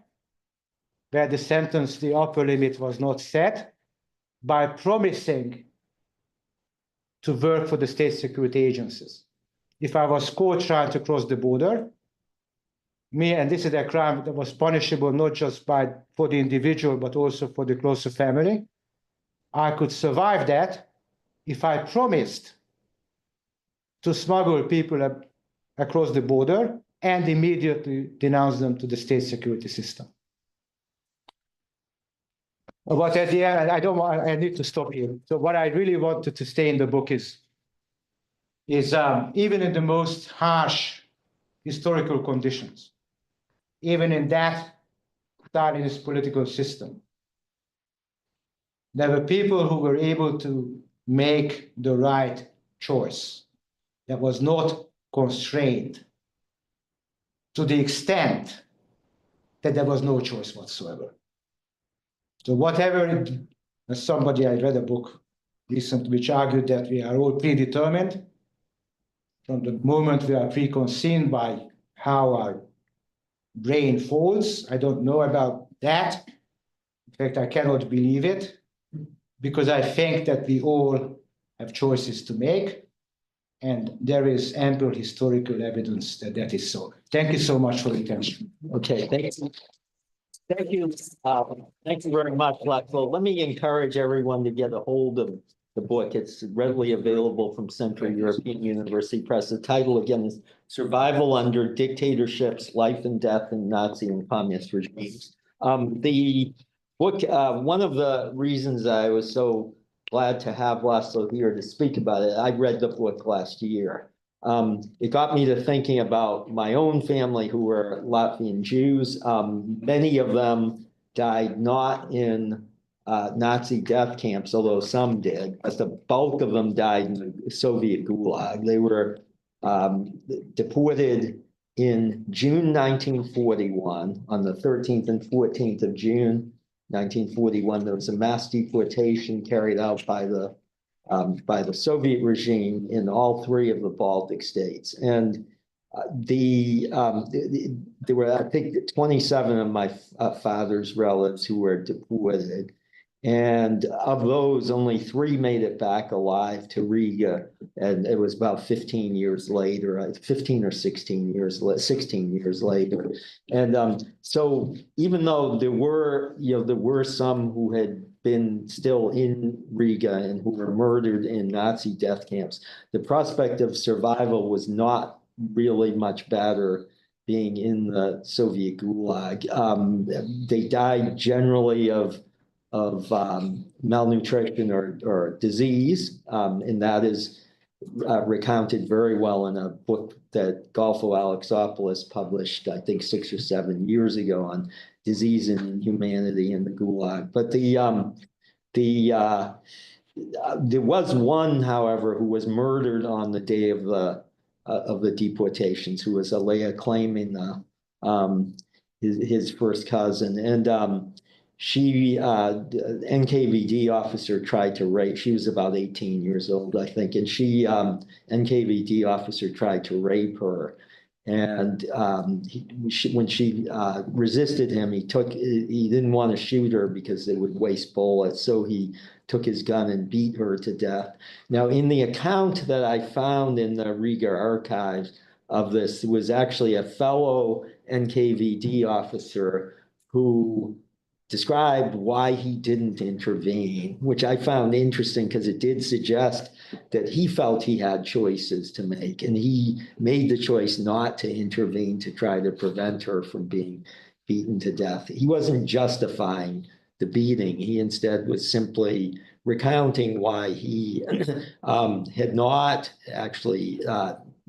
where the sentence, the upper limit was not set, by promising to work for the state security agencies. If I was caught trying to cross the border, and this is a crime that was punishable not just for the individual, but also for the closer family, I could survive that if I promised to smuggle people across the border and immediately denounce them to the state security system. But at the end, I need to stop here. So what I really wanted to stay in the book is even in the most harsh historical conditions, even in that Stalinist political system, there were people who were able to make the right choice that was not constrained to the extent that there was no choice whatsoever. So whatever, I read a book recently which argued that we are all predetermined. from the moment we are preconceived by how our brain folds. I don't know about that. In fact, I cannot believe it, because I think that we all have choices to make, and there is ample historical evidence that that is so. Thank you so much for the attention. Okay, thank you. Thank you. Thank you very much, László. Let me encourage everyone to get a hold of the book. It's readily available from Central European University Press. The title again is Survival Under Dictatorships, Life and Death in Nazi and Communist Regimes. The book, one of the reasons I was so glad to have László here to speak about it, I read the book last year. It got me to thinking about my own family, who were Latvian Jews. Many of them died not in Nazi death camps, although some did, but the bulk of them died in the Soviet Gulag. They were deported in June 1941. On the 13th and 14th of June 1941, there was a mass deportation carried out by the Soviet regime in all three of the Baltic states. And there were, I think, 27 of my father's relatives who were deported. And of those, only 3 made it back alive to Riga. And it was about 15 years later, 15 or 16 years, 16 years later. And so even though there were some who had been still in Riga and who were murdered in Nazi death camps, the prospect of survival was not really much better being in the Soviet Gulag. They died generally of malnutrition or disease, and that is recounted very well in a book that Golfo Alexopoulos published, I think 6 or 7 years ago, on disease and inhumanity in the Gulag. But there was one, however, who was murdered on the day of the deportations, who was Alea claiming his first cousin, and she, NKVD officer tried to rape. She was about 18 years old, I think, and NKVD officer tried to rape her. And when she resisted him, he didn't want to shoot her because it would waste bullets. So he took his gun and beat her to death. Now, in the account that I found in the Riga archives of this, was actually a fellow NKVD officer who described why he didn't intervene, which I found interesting because it did suggest that he felt he had choices to make, and he made the choice not to intervene to try to prevent her from being beaten to death. He wasn't justifying the beating. He instead was simply recounting why he had not actually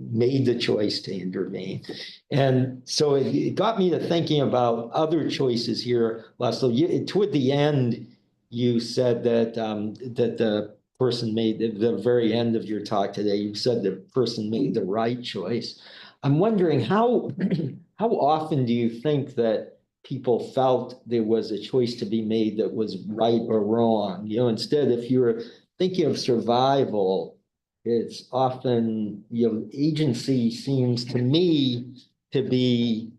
made the choice to intervene. And so it got me to thinking about other choices here, László. Toward the end, you said that the person made, the very end of your talk today, you said the person made the right choice. I'm wondering how often do you think that people felt there was a choice to be made that was right or wrong? Instead, if you're thinking of survival, it's often, agency seems to me to be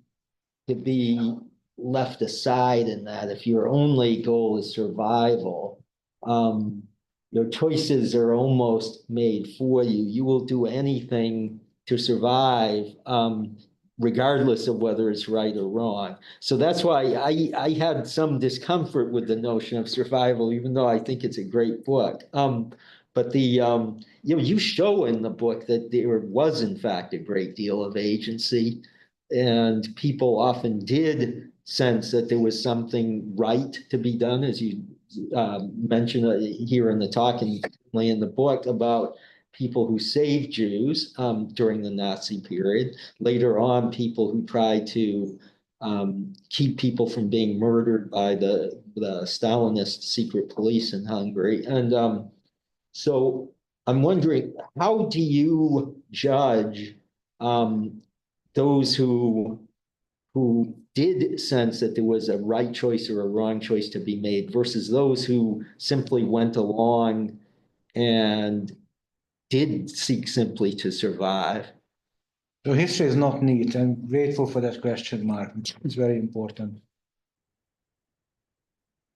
left aside in that. If your only goal is survival, your choices are almost made for you. You will do anything to survive, regardless of whether it's right or wrong. So that's why I had some discomfort with the notion of survival, even though I think it's a great book. But you show in the book that there was, in fact, a great deal of agency, and people often did sense that there was something right to be done, as you mentioned here in the talk and in the book, about people who saved Jews during the Nazi period. Later on, people who tried to keep people from being murdered by the Stalinist secret police in Hungary. And so I'm wondering, how do you judge those who did sense that there was a right choice or a wrong choice to be made versus those who simply went along and did seek simply to survive. So history is not neat. I'm grateful for that question, Mark. It's very important.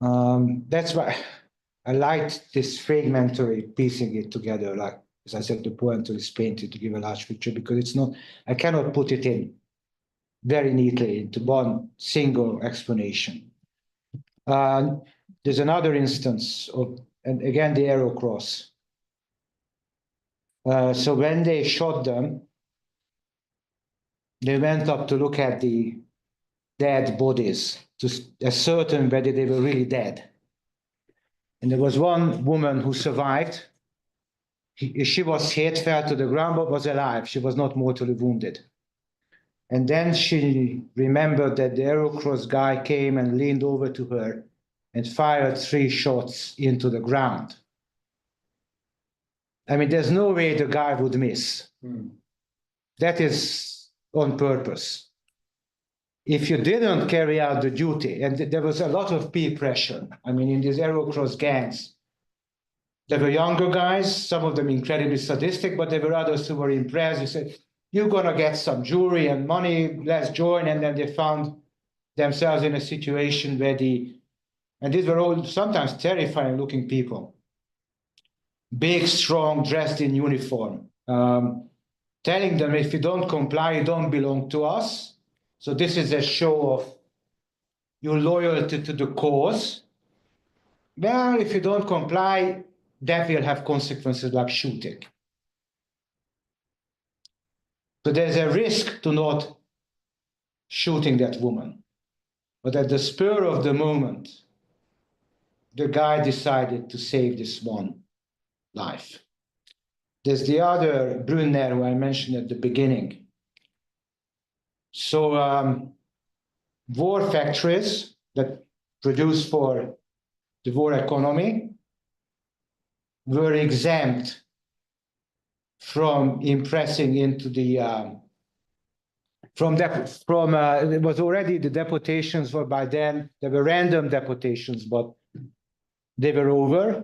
That's why I liked this fragmentary piecing it together, like, as I said, the pointer is painted to give a large picture, because it's not, I cannot put it in very neatly into one single explanation. There's another instance of, and again, the arrow cross. So when they shot them, they went up to look at the dead bodies to ascertain whether they were really dead. And there was one woman who survived. She was hit, fell to the ground, but was alive. She was not mortally wounded. And then she remembered that the arrow cross guy came and leaned over to her and fired 3 shots into the ground. I mean, there's no way the guy would miss. That is on purpose. If you didn't carry out the duty, and there was a lot of peer pressure. I mean, in these arrow cross gangs, there were younger guys, some of them incredibly sadistic, but there were others who were impressed. You said, you're gonna get some jewelry and money, let's join. And then they found themselves in a situation where and these were all sometimes terrifying looking people. Big, strong, dressed in uniform, telling them, if you don't comply, you don't belong to us. So this is a show of your loyalty to the cause. Well, if you don't comply, that will have consequences like shooting. So there's a risk to not shooting that woman. But at the spur of the moment, the guy decided to save this one life. There's the other Brunner who I mentioned at the beginning. So war factories that produce for the war economy were exempt from impressing into the it was already the deportations were by then, there were random deportations, but they were over.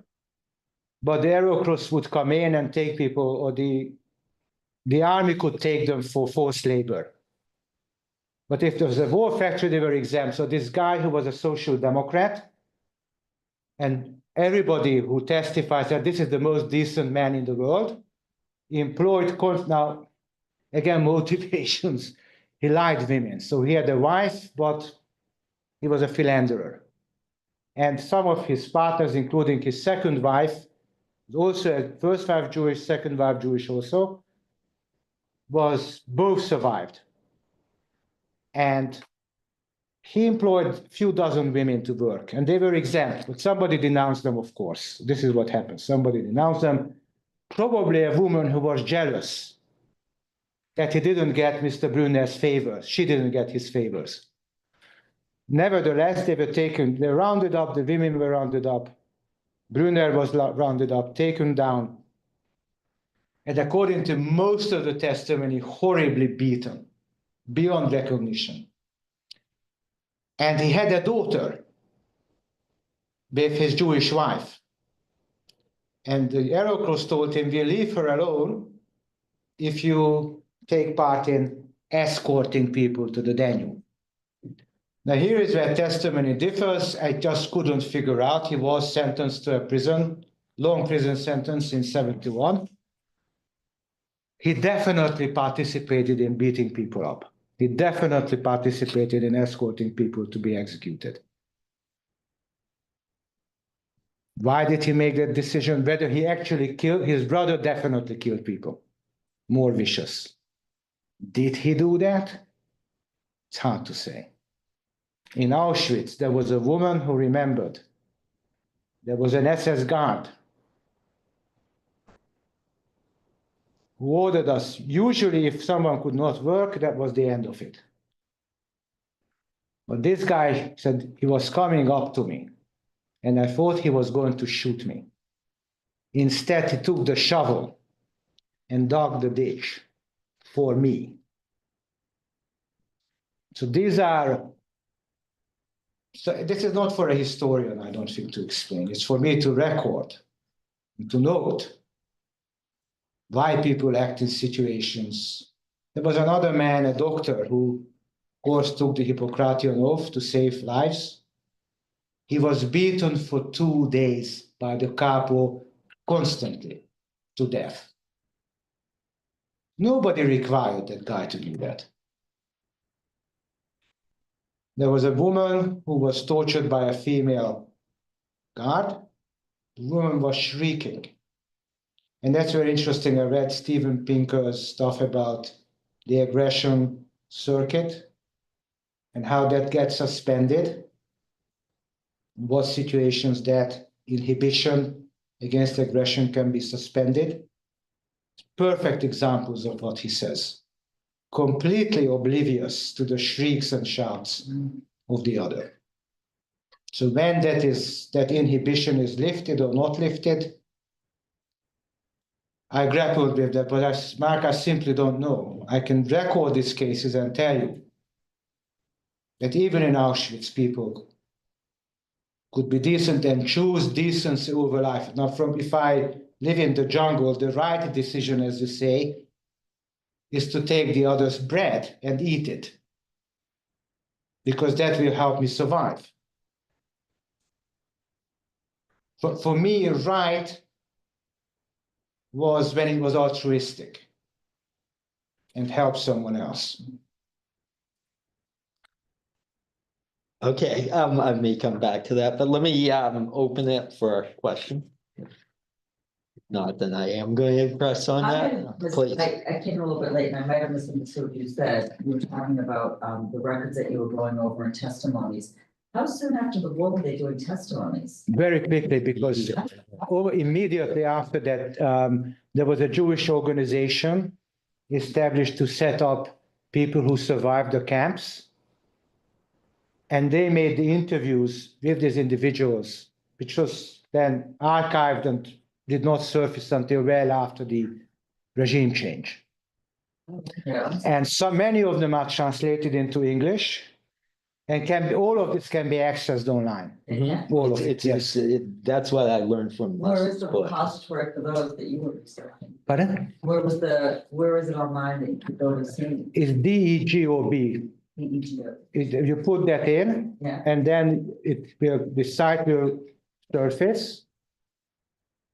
But the arrow cross would come in and take people, or the army could take them for forced labor. But if there was a war factory, they were exempt. So this guy who was a social democrat, and everybody who testifies that this is the most decent man in the world, employed, now, again, motivations. He liked women. So he had a wife, but he was a philanderer. And some of his partners, including his second wife, also a first wife Jewish, second wife Jewish also, both survived. And he employed a few dozen women to work, and they were exempt, but somebody denounced them, of course. This is what happened. Somebody denounced them, probably a woman who was jealous that he didn't get Mr. Brunner's favors. She didn't get his favors. Nevertheless, they were taken, they rounded up, the women were rounded up. Brunner was rounded up, taken down, and according to most of the testimony, horribly beaten, beyond recognition. And he had a daughter with his Jewish wife. And the arrow cross told him, we'll leave her alone if you take part in escorting people to the Danube. Now here is where testimony differs. I just couldn't figure out. He was sentenced to a long prison sentence in 1971. He definitely participated in beating people up. He definitely participated in escorting people to be executed. Why did he make that decision? Whether he actually killed, his brother definitely killed people, more vicious. Did he do that? It's hard to say. In Auschwitz, there was a woman who remembered. There was an SS guard who ordered us, usually if someone could not work, that was the end of it. But this guy said he was coming up to me, and I thought he was going to shoot me. Instead, he took the shovel and dug the ditch for me. So this is not for a historian, I don't think, to explain. It's for me to record, to note why people act in situations. There was another man, a doctor, who, of course, took the Hippocratic oath to save lives. He was beaten for 2 days by the capo constantly to death. Nobody required that guy to do that. There was a woman who was tortured by a female guard. The woman was shrieking. And that's very interesting. I read Steven Pinker's stuff about the aggression circuit and how that gets suspended. In what situations that inhibition against aggression can be suspended. Perfect examples of what he says. Completely oblivious to the shrieks and shouts of the other. So when that inhibition is lifted or not lifted, I grappled with that, but Mark, I simply don't know. I can record these cases and tell you that even in Auschwitz, people could be decent and choose decency over life. Now, if I live in the jungle, the right decision, as you say, is to take the other's bread and eat it, because that will help me survive. For me, right was when it was altruistic and helped someone else. Okay, I may come back to that, but let me open it for a question. Not that I am going to press on that, please. I came a little bit late and I might have misunderstood what you said. You were talking about the records that you were going over and testimonies. How soon after the war were they doing testimonies? Very quickly, because immediately after that, there was a Jewish organization established to set up people who survived the camps. And they made the interviews with these individuals, which was then archived and did not surface until well after the regime change. Yeah. And so many of them are translated into English, and all of this can be accessed online. Mhm. All of it, yes. That's what I learned from. Where is the László Borhi. repository for those that you were researching? Pardon? Where is it online that you could go to see? It's DEGOB. You put that in, Yeah. and then the site will surface.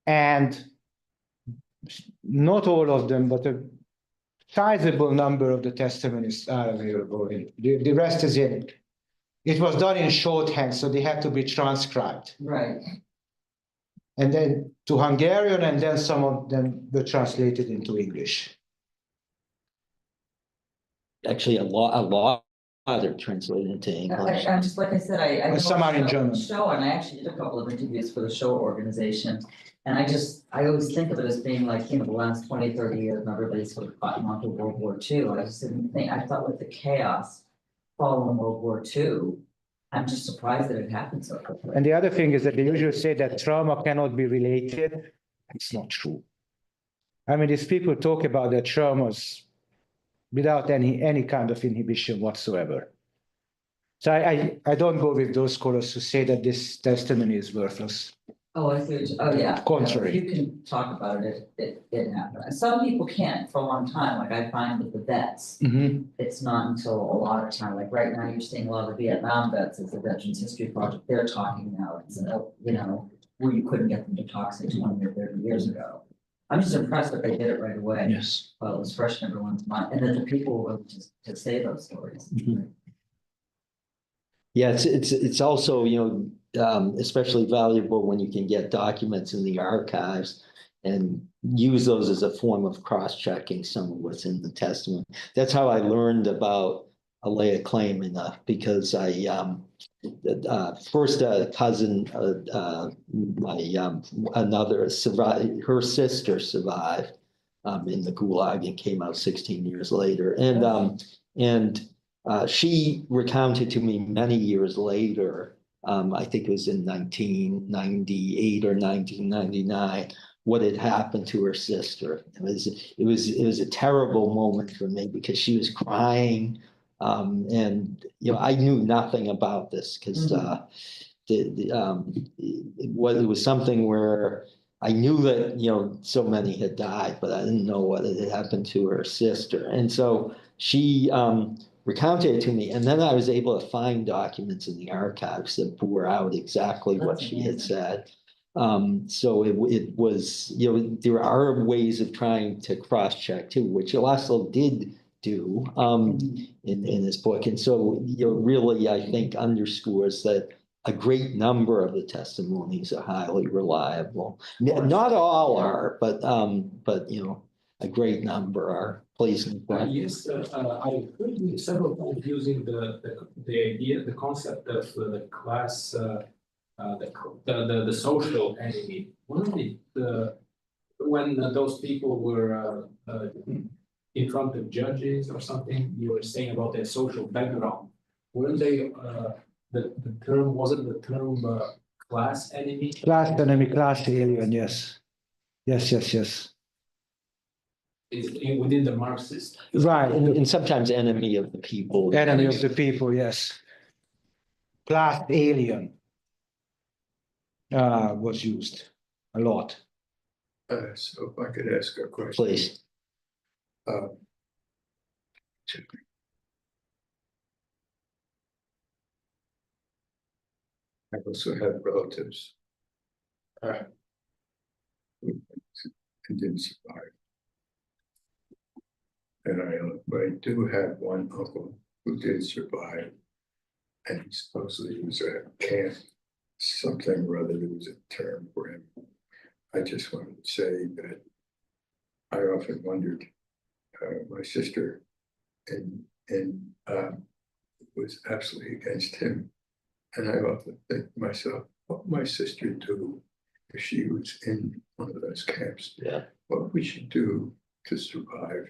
And not all of them, but a sizable number of the testimonies are available. The rest is in it. It was done in shorthand, so they had to be transcribed. Right. And then to Hungarian, and then some of them were translated into English. Actually, a lot are translated into English. I'm just, like I said, I know Some are in the German. show, and I actually did a couple of interviews for the show organization. And I always think of it as being like, the last 20, 30 years, and everybody's sort of gotten onto World War II. I just didn't think, I thought with the chaos following World War II, I'm just surprised that it happened so quickly. And the other thing is that they usually say that trauma cannot be related. It's not true. I mean, these people talk about their traumas without any kind of inhibition whatsoever. So I don't go with those scholars who say that this testimony is worthless. Oh, I see. Oh, yeah. Contrary. You can talk about it, it happened. Some people can't for a long time, like I find with the vets. It's not until a lot of time, like right now, you're seeing a lot of Vietnam vets as the Veterans History Project, they're talking now, it's, where you couldn't get them to talk, say, 20 or 30 years ago. I'm just impressed that they did it right away. Yes. Well, it was fresh in everyone's mind, and then the people were just to say those stories. Yeah, it's also, especially valuable when you can get documents in the archives and use those as a form of cross-checking some of what's in the testimony. That's how I learned about Alea Kleimena, because I first a cousin, another survived, her sister survived in the Gulag and came out 16 years later, and she recounted to me many years later, I think it was in 1998 or 1999, what had happened to her sister. It was a terrible moment for me because she was crying, and I knew nothing about this because it was something where I knew that, so many had died, but I didn't know what had happened to her sister. And so she recounted it to me, and then I was able to find documents in the archives that bore out exactly what she had said. So it was, there are ways of trying to cross-check too, which László did do in his book. And so, really, I think underscores that a great number of the testimonies are highly reliable. Not all are, but a great number are. Please. Yes, I heard you several times using the idea, the concept of the class, the social enemy. When those people were in front of judges or something, you were saying about their social background. Weren't they? The term wasn't the term class enemy. Class enemy, class alien. Yes. Is within the Marxist. Right. And sometimes enemy of the people. Enemy of the people. Yes. Class alien was used a lot. So if I could ask a question. Please. I also have relatives who didn't survive. And I do have one uncle who did survive, and he supposedly was at camp, something or other, there was a term for him. I just wanted to say that I often wondered, my sister was absolutely against him. And I often think to myself, what would my sister do if she was in one of those camps? Yeah. What would she do to survive?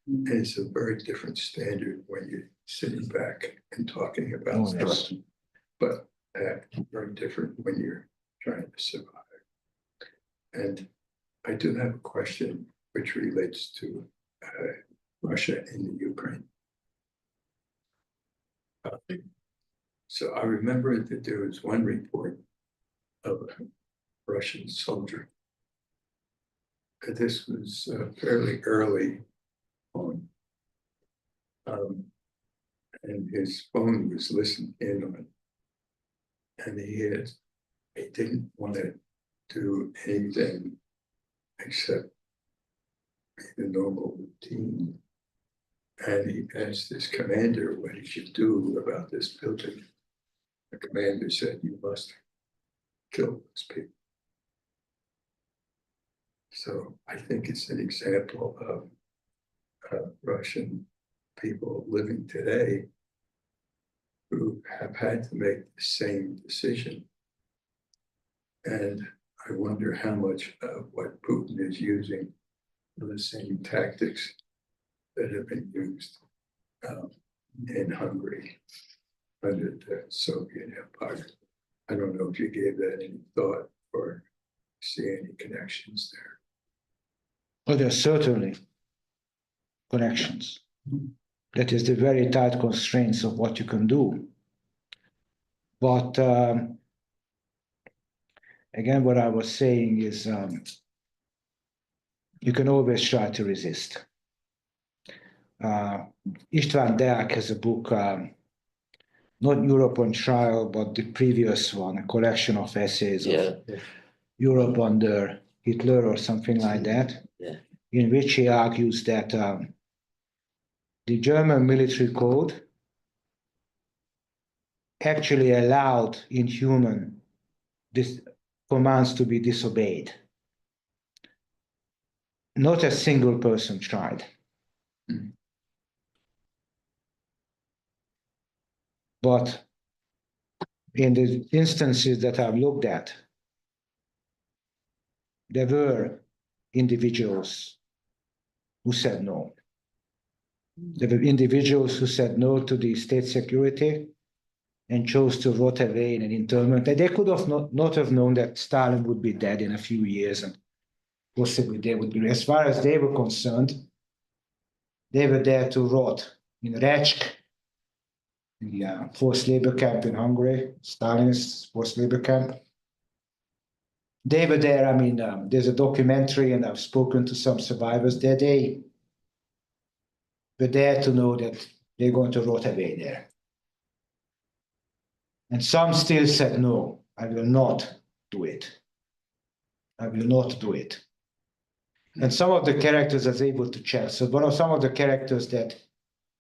And it's a very different standard when you're sitting back and talking about stuff, but very different when you're trying to survive. And I do have a question which relates to Russia and the Ukraine. So I remember that there was one report of a Russian soldier. And this was fairly early on. And his phone was listened in on. And he didn't want to do anything except the normal routine. And he asked his commander what he should do about this building. The commander said, "You must kill those people." So I think it's an example of Russian people living today who have had to make the same decision. And I wonder how much of what Putin is using are the same tactics that have been used in Hungary under the Soviet Empire. I don't know if you gave that any thought or see any connections there. Well, there are certainly connections. That is the very tight constraints of what you can do. But again, what I was saying is you can always try to resist. István Deák has a book, not Europe on Trial, but the previous one, a collection of essays of Europe under Hitler or something like that, in which he argues that the German military code actually allowed inhuman commands to be disobeyed. Not a single person tried. But in the instances that I've looked at, there were individuals who said no. There were individuals who said no to the state security and chose to rot away in an internment. And they could have not have known that Stalin would be dead in a few years, and possibly they would be. As far as they were concerned, they were there to rot in Recsk, the forced labor camp in Hungary, Stalinist forced labor camp. they were there. I mean, there's a documentary, and I've spoken to some survivors there. They were there to know that they're going to rot away there. And some still said, no, I will not do it. I will not do it. And some of the characters I was able to check. So one of some of the characters that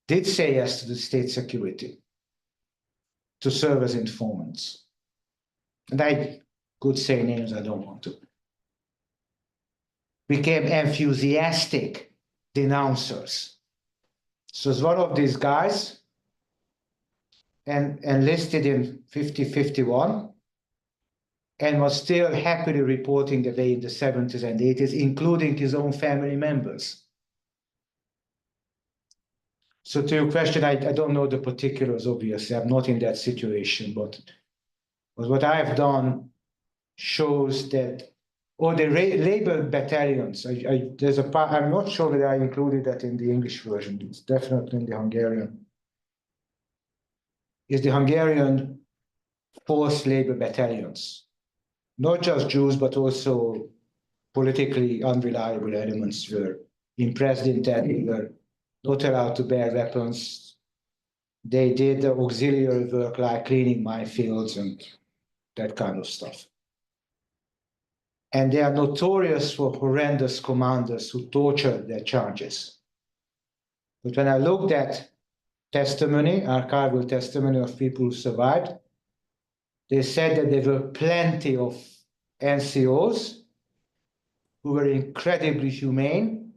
did say yes to the state security, to serve as informants. And I could say names, I don't want to. Became enthusiastic denouncers. So it's one of these guys and enlisted in 50-51 and was still happily reporting away in the 70s and 80s, including his own family members. So to your question, I don't know the particulars, obviously. I'm not in that situation, but what I have done shows that, or the labor battalions, there's a part, I'm not sure whether I included that in the English version. It's definitely in the Hungarian. Is the Hungarian forced labor battalions. Not just Jews, but also politically unreliable elements were impressed in that they were not allowed to bear weapons. They did the auxiliary work like cleaning minefields and that kind of stuff. And they are notorious for horrendous commanders who tortured their charges. But when I looked at testimony, archival testimony of people who survived, they said that there were plenty of NCOs who were incredibly humane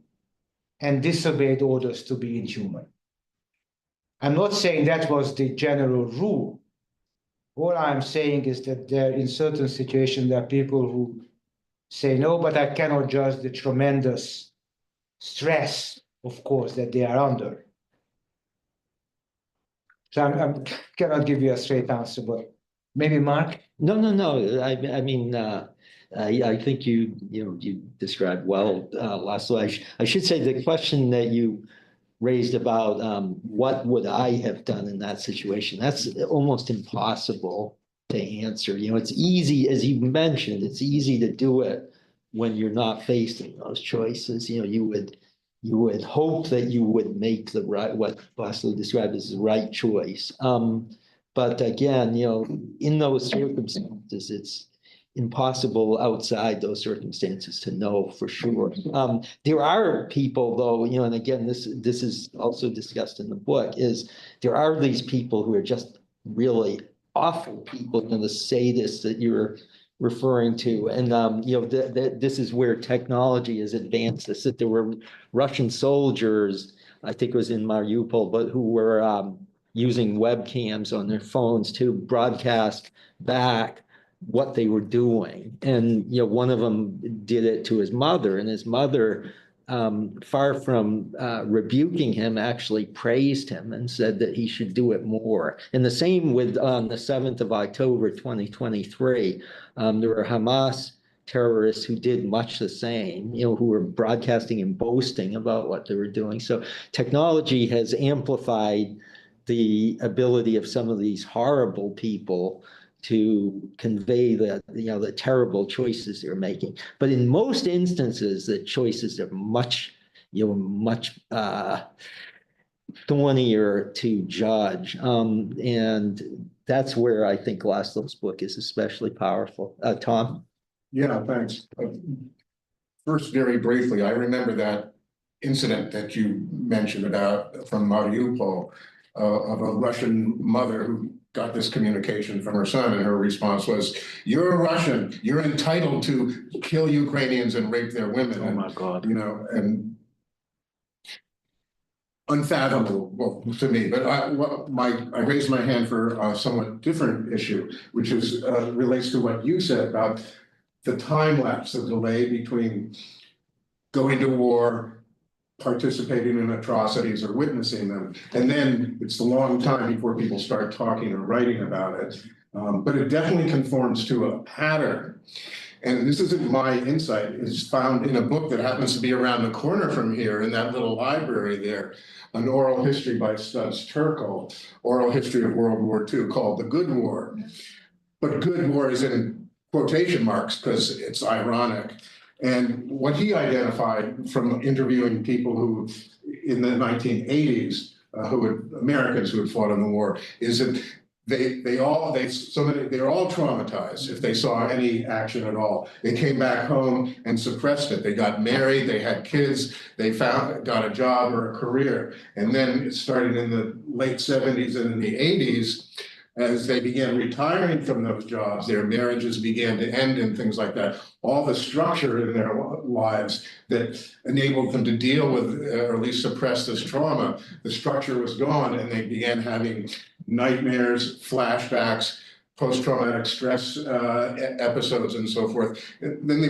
and disobeyed orders to be inhuman. I'm not saying that was the general rule. All I'm saying is that there, in certain situations, there are people who say, no, but I cannot judge the tremendous stress, of course, that they are under. So I cannot give you a straight answer, but maybe Mark? No. I mean, I think you described well, László. I should say the question that you raised about what would I have done in that situation, that's almost impossible to answer. It's easy, as you mentioned, it's easy to do it when you're not facing those choices. You would hope that you would make the right, what László described as the right choice. But again, in those circumstances, it's impossible outside those circumstances to know for sure. There are people, though, and again, this is also discussed in the book, is there are these people who are just really awful people, the sadists that you're referring to. And, this is where technology has advanced this, that there were Russian soldiers, I think it was in Mariupol, but who were using webcams on their phones to broadcast back what they were doing. And, one of them did it to his mother, and his mother, far from rebuking him, actually praised him and said that he should do it more. And the same with on the 7th of October, 2023, there were Hamas terrorists who did much the same, who were broadcasting and boasting about what they were doing. So technology has amplified the ability of some of these horrible people to convey the terrible choices they're making. But in most instances, the choices are much thornier to judge. And that's where I think László's book is especially powerful. Tom? Yeah, thanks. First, very briefly, I remember that incident that you mentioned about from Mariupol, of a Russian mother who got this communication from her son, and her response was, "You're a Russian, you're entitled to kill Ukrainians and rape their women." Oh my God. And unfathomable to me. But I raised my hand for a somewhat different issue, which is relates to what you said about the time lapse of delay between going to war, participating in atrocities or witnessing them. And then it's a long time before people start talking or writing about it. But it definitely conforms to a pattern. And this isn't my insight, it's found in a book that happens to be around the corner from here in that little library there, an oral history by Studs Terkel, oral history of World War II, called The Good War. But good war is in quotation marks because it's ironic. And what he identified from interviewing people who in the 1980s, Americans who had fought in the war, is that they're all traumatized if they saw any action at all. They came back home and suppressed it. They got married, they had kids, they got a job or a career. And then it started in the late 70s and in the 80s, as they began retiring from those jobs, their marriages began to end and things like that. All the structure in their lives that enabled them to deal with, or at least suppress this trauma, the structure was gone, and they began having nightmares, flashbacks, post-traumatic stress episodes, and so forth. And then they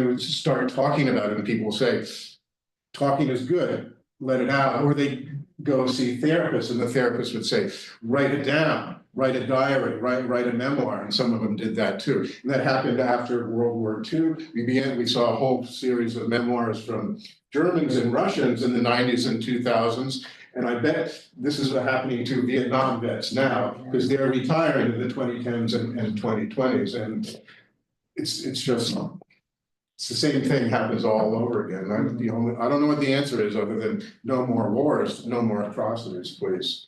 would start talking about it, and people would say, talking is good, let it out. Or they go see therapists, and the therapist would say, write it down, write a diary, write a memoir, and some of them did that too. And that happened after World War II. We saw a whole series of memoirs from Germans and Russians in the 90s and 2000s. And I bet this is happening to Vietnam vets now, because they're retiring in the 2010s and 2020s. And it's just, it's the same thing happens all over again. I don't know what the answer is other than no more wars, no more atrocities, please.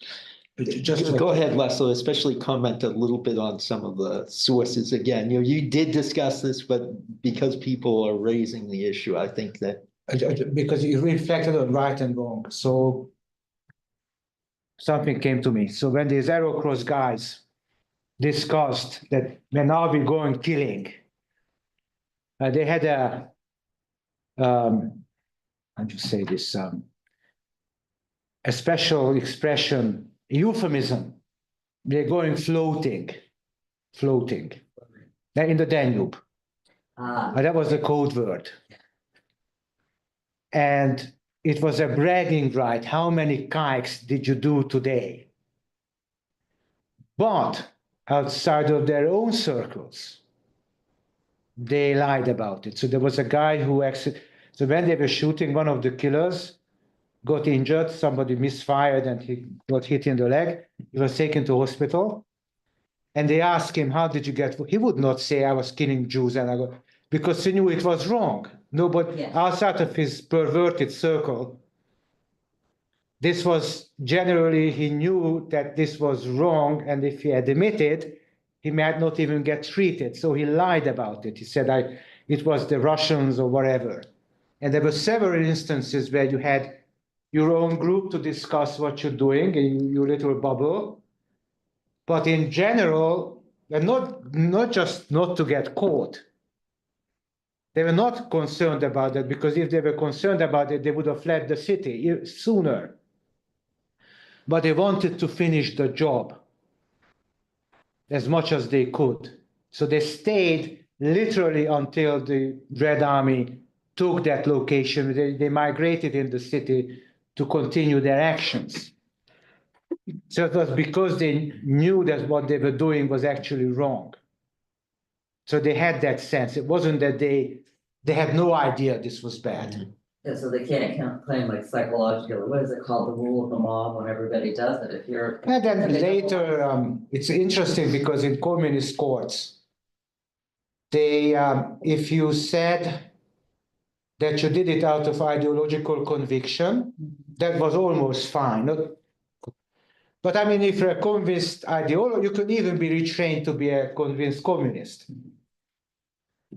Just Go ahead, László, especially comment a little bit on some of the sources again. You did discuss this, but because people are raising the issue, I think that. because you reflected on right and wrong. So something came to me. So when these Arrow Cross guys discussed that when now we're going killing, they had how do you say this, a special expression, euphemism. They're going floating. They're in the Danube. That was the code word. And it was a bragging right. How many kikes did you do today? But outside of their own circles, they lied about it. So there was a guy who actually, so when they were shooting, one of the killers got injured, somebody misfired and he got hit in the leg. He was taken to hospital. And they asked him, how did you get, he would not say I was killing Jews and I got, because he knew it was wrong. Nobody, outside of his perverted circle, this was generally, he knew that this was wrong, and if he had admitted, he might not even get treated. So he lied about it. He said, it was the Russians or whatever. And there were several instances where you had your own group to discuss what you're doing in your little bubble. But in general, and not just not to get caught. They were not concerned about that, because if they were concerned about it, they would have fled the city sooner. But they wanted to finish the job as much as they could. So they stayed literally until the Red Army took that location. They migrated in the city to continue their actions. So it was because they knew that what they were doing was actually wrong. So they had that sense. It wasn't that they had no idea this was bad. Yeah, so they can't claim like psychological, what is it called, the rule of the mob, when everybody does it, if you're. And then later, it's interesting because in communist courts, they, if you said that you did it out of ideological conviction, that was almost fine. But I mean, if you're a convinced ideologue, you could even be retrained to be a convinced communist.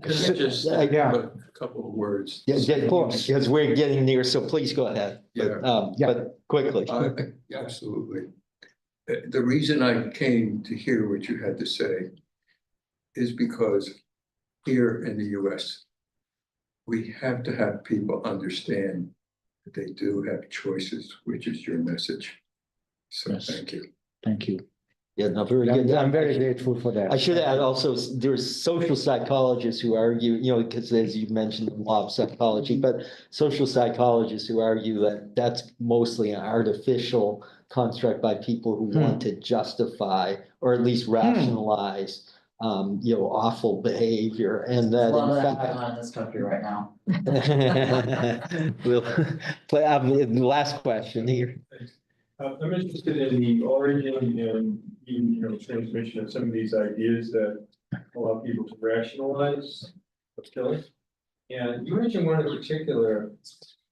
Just yeah. a couple of words. Yeah, of course, because we're getting near, so please go ahead. But quickly. Absolutely. The reason I came to hear what you had to say is because here in the US, we have to have people understand that they do have choices, which is your message. So Yes. Thank you. Thank you. Yeah, no, very good. I'm very grateful for that. I should add also, there's social psychologists who argue, because as you mentioned, the law of psychology, but social psychologists who argue that that's mostly an artificial construct by people who want to justify or at least rationalize, awful behavior, and that A lot of in that fact. going on in this country right now. We'll play the last question here. I'm interested in the origin and even, transmission of some of these ideas that allow people to rationalize what's killing. And you mentioned one in particular,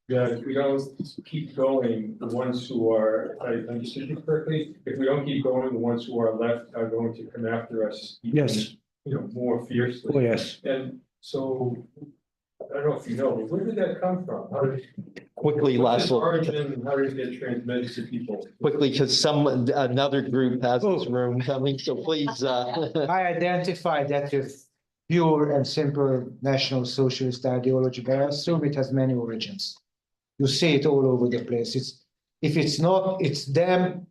that if we don't keep going, the ones who are, if I understood you correctly, if we don't keep going, the ones who are left are going to come after us. even, Yes. You know, more fiercely. Oh, yes. And so, I don't know if you know, but where did that come from? How did? Quickly, What's its László, origin and how did it get transmitted to people? quickly, because another group has this room coming, so please, I identify that with pure and simple National Socialist ideology, but I assume it has many origins. You see it all over the place. If it's not, it's them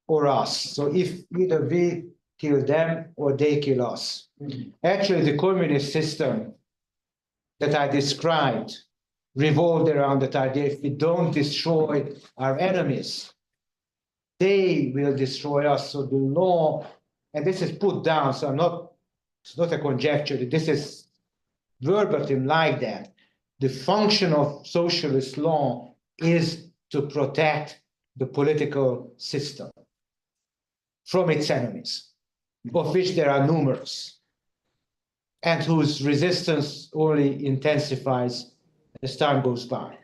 or us. So if either we kill them or they kill us. Actually, the communist system that I described revolved around that idea. If we don't destroy our enemies, they will destroy us. So the law, and this is put down, so it's not a conjecture, this is verbatim like that. The function of socialist law is to protect the political system from its enemies, of which there are numerous, and whose resistance only intensifies as time goes by.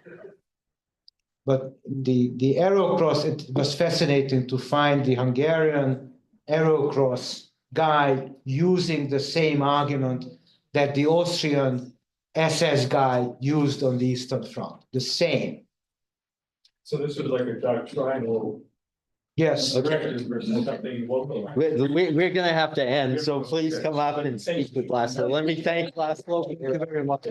But the arrow cross, it was fascinating to find the Hungarian arrow cross guy using the same argument that the Austrian SS guy used on the Eastern Front, the same. So this was like a doctrinal Yes. directive versus something local. we're gonna have to end, so please come up and speak with László. Let me thank László. Thank you very much.